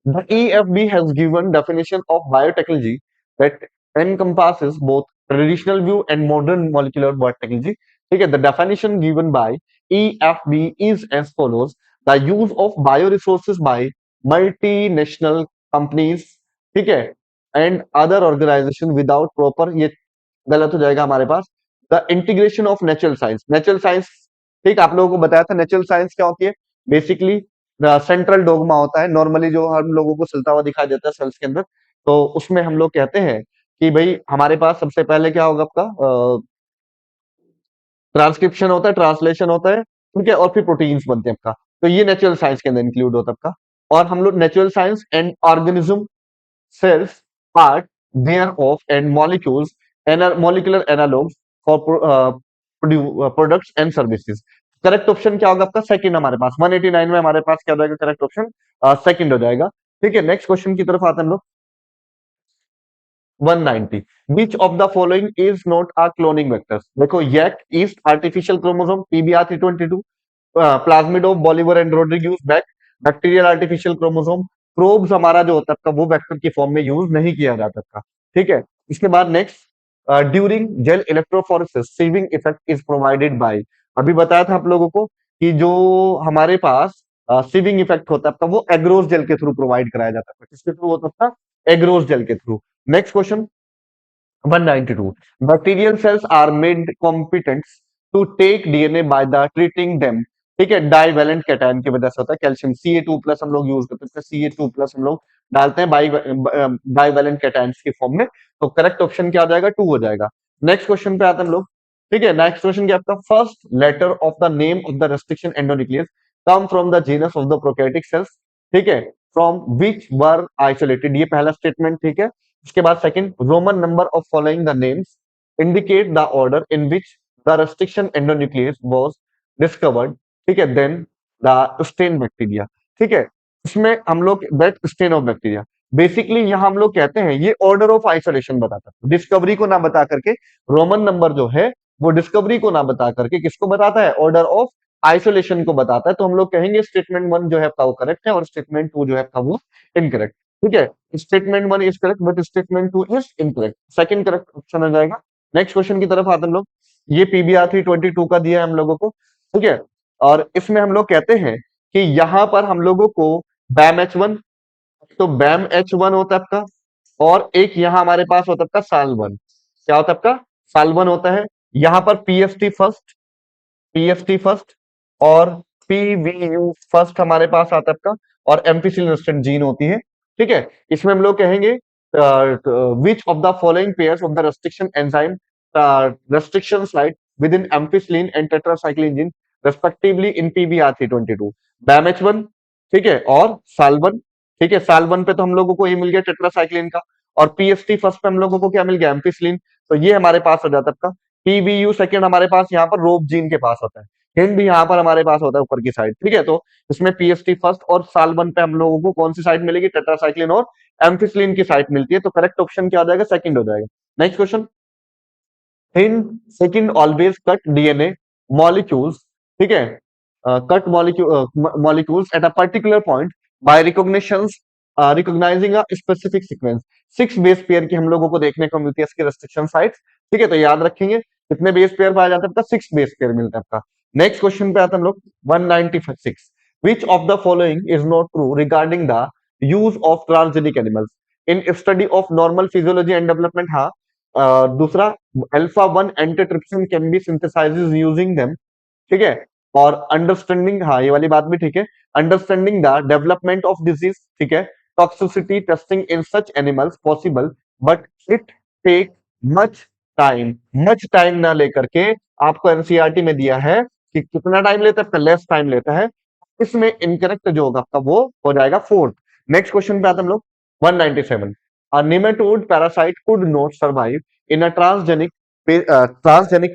the EFB has given definition of biotechnology that encompasses both traditional view and modern molecular biotechnology. ठीक है, the definition given by EFB is as follows: the use of bioresources by multinational companies, ठीक है, and other organization without proper, ये गलत हो जाएगा हमारे पास, the integration of natural science. Natural science, ठीक, आप लोगों को बताया था नेचुरल साइंस क्या होती है, बेसिकली सेंट्रल डोगमा होता है नॉर्मली जो हम लोगों को चलता हुआ दिखाई देता है सेल्स के अंदर। तो उसमें हम लोग कहते हैं कि भाई हमारे पास सबसे पहले क्या होगा आपका, ट्रांसक्रिप्शन होता है, ट्रांसलेशन होता है, ठीक है, और फिर प्रोटीन्स बनते हैं आपका। तो ये नेचुरल साइंस के अंदर इंक्लूड होता है आपका। और हम लोग natural science and organism cells part thereof and molecules and molecular analogs for products and services। Correct option क्या होगा आपका, सेकंड हमारे पास 189 में हमारे पास क्या हो जाएगा, करेक्ट ऑप्शन सेकंड हो जाएगा। ठीक है, नेक्स्ट क्वेश्चन की तरफ आते हैं हम लोग। 190, which of the following is not a cloning vectors। देखो, YAC is artificial chromosome, PBR 322, plasmid of Bolivar and Rodriguez back, bacterial artificial chromosome, probes हमारा जो होता है वो वेक्टर की फॉर्म में यूज नहीं किया जाता था। ठीक है, इसके बाद next, during gel electrophoresis sieving effect is provided by. अभी बताया था आप लोगों को कि जो हमारे पास सीविंग इफेक्ट होता है आपका वो एग्रोस जेल के थ्रू प्रोवाइड कराया जाता था। किसके थ्रू होता था, एग्रोस जेल के through. Next question 192, bacterial cells are made competent to take DNA by the treating them। ठीक है, डाइवेलेंट कैटायन की वजह से होता है, कैल्शियम Ca2+ हम लोग यूज करते हैं, Ca2+ हम लोग डालते हैं डाइवेलेंट कैटायन की फॉर्म में। तो करेक्ट ऑप्शन क्या हो जाएगा, 2 हो जाएगा। नेक्स्ट क्वेश्चन पे आते हैं हम लोग। ठीक है, नेक्स्ट क्वेश्चन क्या आपका, first letter of the name of the restriction endonuclease come from the genus of the prokaryotic cells. ठीक है, फ्रॉम विच वर आइसोलेटेड, ये पहला स्टेटमेंट। ठीक है, इसके बाद second, Roman number of following the names indicate the order in which the restriction endonuclease was discovered. ठीक है, देन द स्टेन बैक्टीरिया। ठीक है, इसमें हम लोग that strain of bacteria, basically यहां हम लोग कहते हैं ये ऑर्डर ऑफ आइसोलेशन बताता है, डिस्कवरी को ना बता करके। रोमन नंबर जो है वो डिस्कवरी को ना बता करके किसको बताता है, ऑर्डर ऑफ आइसोलेशन को बताता है। तो हम लोग कहेंगे स्टेटमेंट 1 जो है आपका वो करेक्ट है और स्टेटमेंट 2 जो है आपका वो इनकरेक्ट। ठीक है, statement 1 is correct but statement 2 is incorrect, second correct option हो जाएगा। नेक्स्ट क्वेश्चन की तरफ आते हम लोग। ये पीबीआर 322 का दिया है हम लोगों को। ठीक है, और इसमें हम लोग कहते हैं कि यहां पर हम लोगों को बैम H1, तो बैम H1 होता है आपका, और एक यहां हमारे पास होता है आपका साल1। क्या होता है आपका, साल1 होता है। यहां पर पीएफटी फर्स्ट और पीवीयू फर्स्ट हमारे पास आता है आपका, और एम्फिसिलिन रेजिस्टेंट जीन होती है। ठीक है, इसमें हम लोग कहेंगे विच of the following pairs of the restriction enzyme restriction site with in ampicillin and tetracycline gene respectively in PBR 322, बैम H1, ठीक है, और साल1। ठीक है, साल1 पे तो हम लोगों को ये मिल गया टेट्रासाइक्लिन का, और पीएसटी फर्स्ट पे हम लोगों को क्या मिल गया, एम्फिसिलिन। तो ये हमारे पास हो जाता है आपका। पीवीयू सेकंड हमारे पास यहाँ पर रोप जीन के पास होता है, हिंड भी यहाँ पर हमारे पास होता है ऊपर की साइड। ठीक है, तो इसमें पीएसटी फर्स्ट और साल1 पे हम लोगों को कौन सी साइड मिलेगी, टेट्रासाइक्लिन और एम्फिसिलिन की साइड मिलती है। तो करेक्ट ऑप्शन क्या हो जाएगा, सेकंड हो जाएगा। Next question, in second always cut DNA molecules. ठीक है, cut molecules at a particular point by recognising a specific sequence. 6 base pair की हम लोगों को देखने को मिलती है इसकी रेस्ट्रिक्शन साइट्स। ठीक है, तो याद रखेंगे कितने बेस पेयर पाया जाता है आपका, 6 बेस पेयर मिलता है आपका। नेक्स्ट क्वेश्चन पे आते हैं हम लोग 196, which of the following is not true regarding the use of transgenic animals in study of normal physiology and development. हाँ, दूसरा, alpha 1 antitrypsin can be synthesized using them. ठीक है, और अंडरस्टैंडिंग, हाँ ये वाली बात भी ठीक है, understanding the development of disease. ठीक है, toxicity testing in such animals possible but it take much time. Much time ना लेकर के आपको एनसीईआरटी में दिया है कि कितना टाइम लेता है, लेस टाइम लेता है, इसमें इनकरेक्ट जो होगा आपका वो हो जाएगा फोर्थ। नेक्स्ट क्वेश्चन पे आते हैं हम लोग 197। A nematode parasite could not survive in a transgenic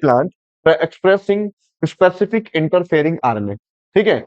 plant by expressing specific interfering RNA। ठीक है,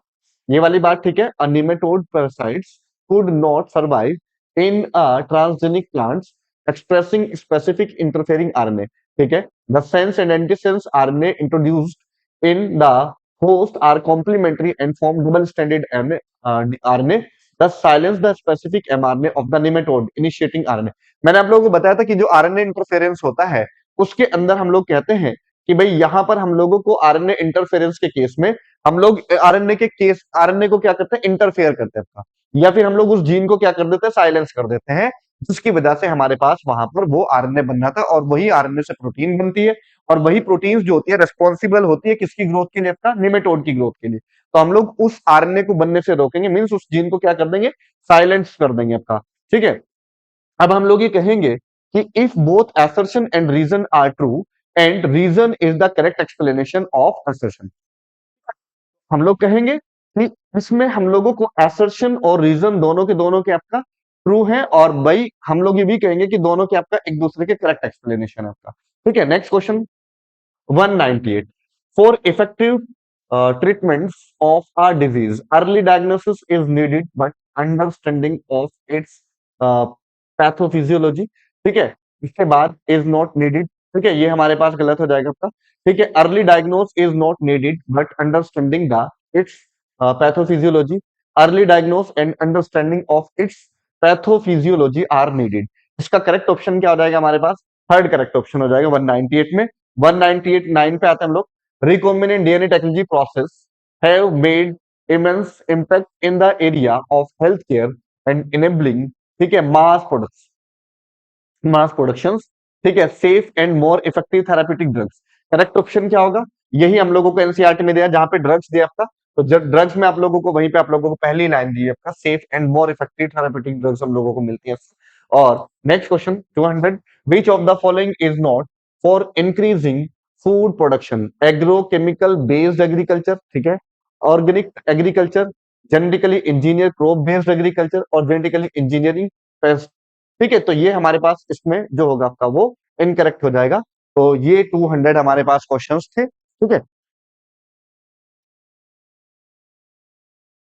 ये वाली बात ठीक है। A nematode parasites could not survive in a transgenic plants expressing specific interfering RNA। ठीक है, the sense and antisense RNA introduced in the host are complementary and form double-stranded RNA thus silence the specific mRNA of the nematode initiating RNA। मैंने आप लोगों को बताया था कि जो आरएनए इंटरफेरेंस होता है उसके अंदर हम लोग कहते हैं कि भाई यहां पर हम लोगों को आरएनए इंटरफेरेंस के केस में हम लोग आरएनए को क्या करते हैं, इंटरफेयर करते हैं, या फिर हम लोग उस जीन को क्या कर देते हैं, साइलेंस कर देते हैं, जिसकी वजह से हमारे पास वहां पर वो आरएनए बन रहा था और वही आरएनए से प्रोटीन बनती है और वही प्रोटीन जो होती है रेस्पॉन्सिबल होती है किसकी ग्रोथ के लिए, आपका निमेटोड की ग्रोथ के लिए। तो हम लोग उस आरएनए को बनने से रोकेंगे, मीन्स उस जीन को क्या कर देंगे, साइलेंस कर देंगे आपका। ठीक है, अब हम लोग ये कहेंगे कि if both assertion and reason are true and reason is the correct explanation of assertion, हम लोग कहेंगे कि इसमें हम लोगों को असर्शन और रीजन दोनों के आपका ट्रू है और भाई हम लोग ये भी कहेंगे कि दोनों के आपका एक दूसरे के करेक्ट एक्सप्लेनेशन है आपका। ठीक है, next question 198। For effective treatments of a disease, early diagnosis is needed, but understanding of its pathophysiology, ठीक है, इसके बाद इज नॉट नीडेड। ठीक है, ये हमारे पास गलत हो जाएगा आपका। ठीक है, early diagnose is not needed but understanding the its pathophysiology, early diagnose and understanding of its pathophysiology are needed. इसका करेक्ट ऑप्शन क्या हो जाएगा हमारे पास, थर्ड करेक्ट ऑप्शन हो जाएगा 198 में। 198 9 पे आते हैं हम लोग। recombinant DNA technology process have made immense impact in the area of healthcare and enabling, ठीक है, मास प्रोडक्शन, ठीक है, safe and more effective therapeutic drugs. Correct option क्या होगा, यही हम लोगों को एनसीईआरटी में दिया जहां पे ड्रग्स दिया आपका, तो जब ड्रग्स में आप लोगों को वहीं पे आप लोगों को पहली लाइन दी है आपका, safe and more effective therapeutic drugs हम लोगों को मिलती है। और next question 200, which of the following is not for increasing food production, agrochemical based agriculture, ठीक है, organic agriculture, genetically engineer crop based agriculture और जेनेटिकली इंजीनियरिंग पेस्ट। ठीक है, तो ये हमारे पास इसमें जो होगा आपका वो इनकरेक्ट हो जाएगा। तो ये 200 हमारे पास क्वेश्चंस थे। ठीक है,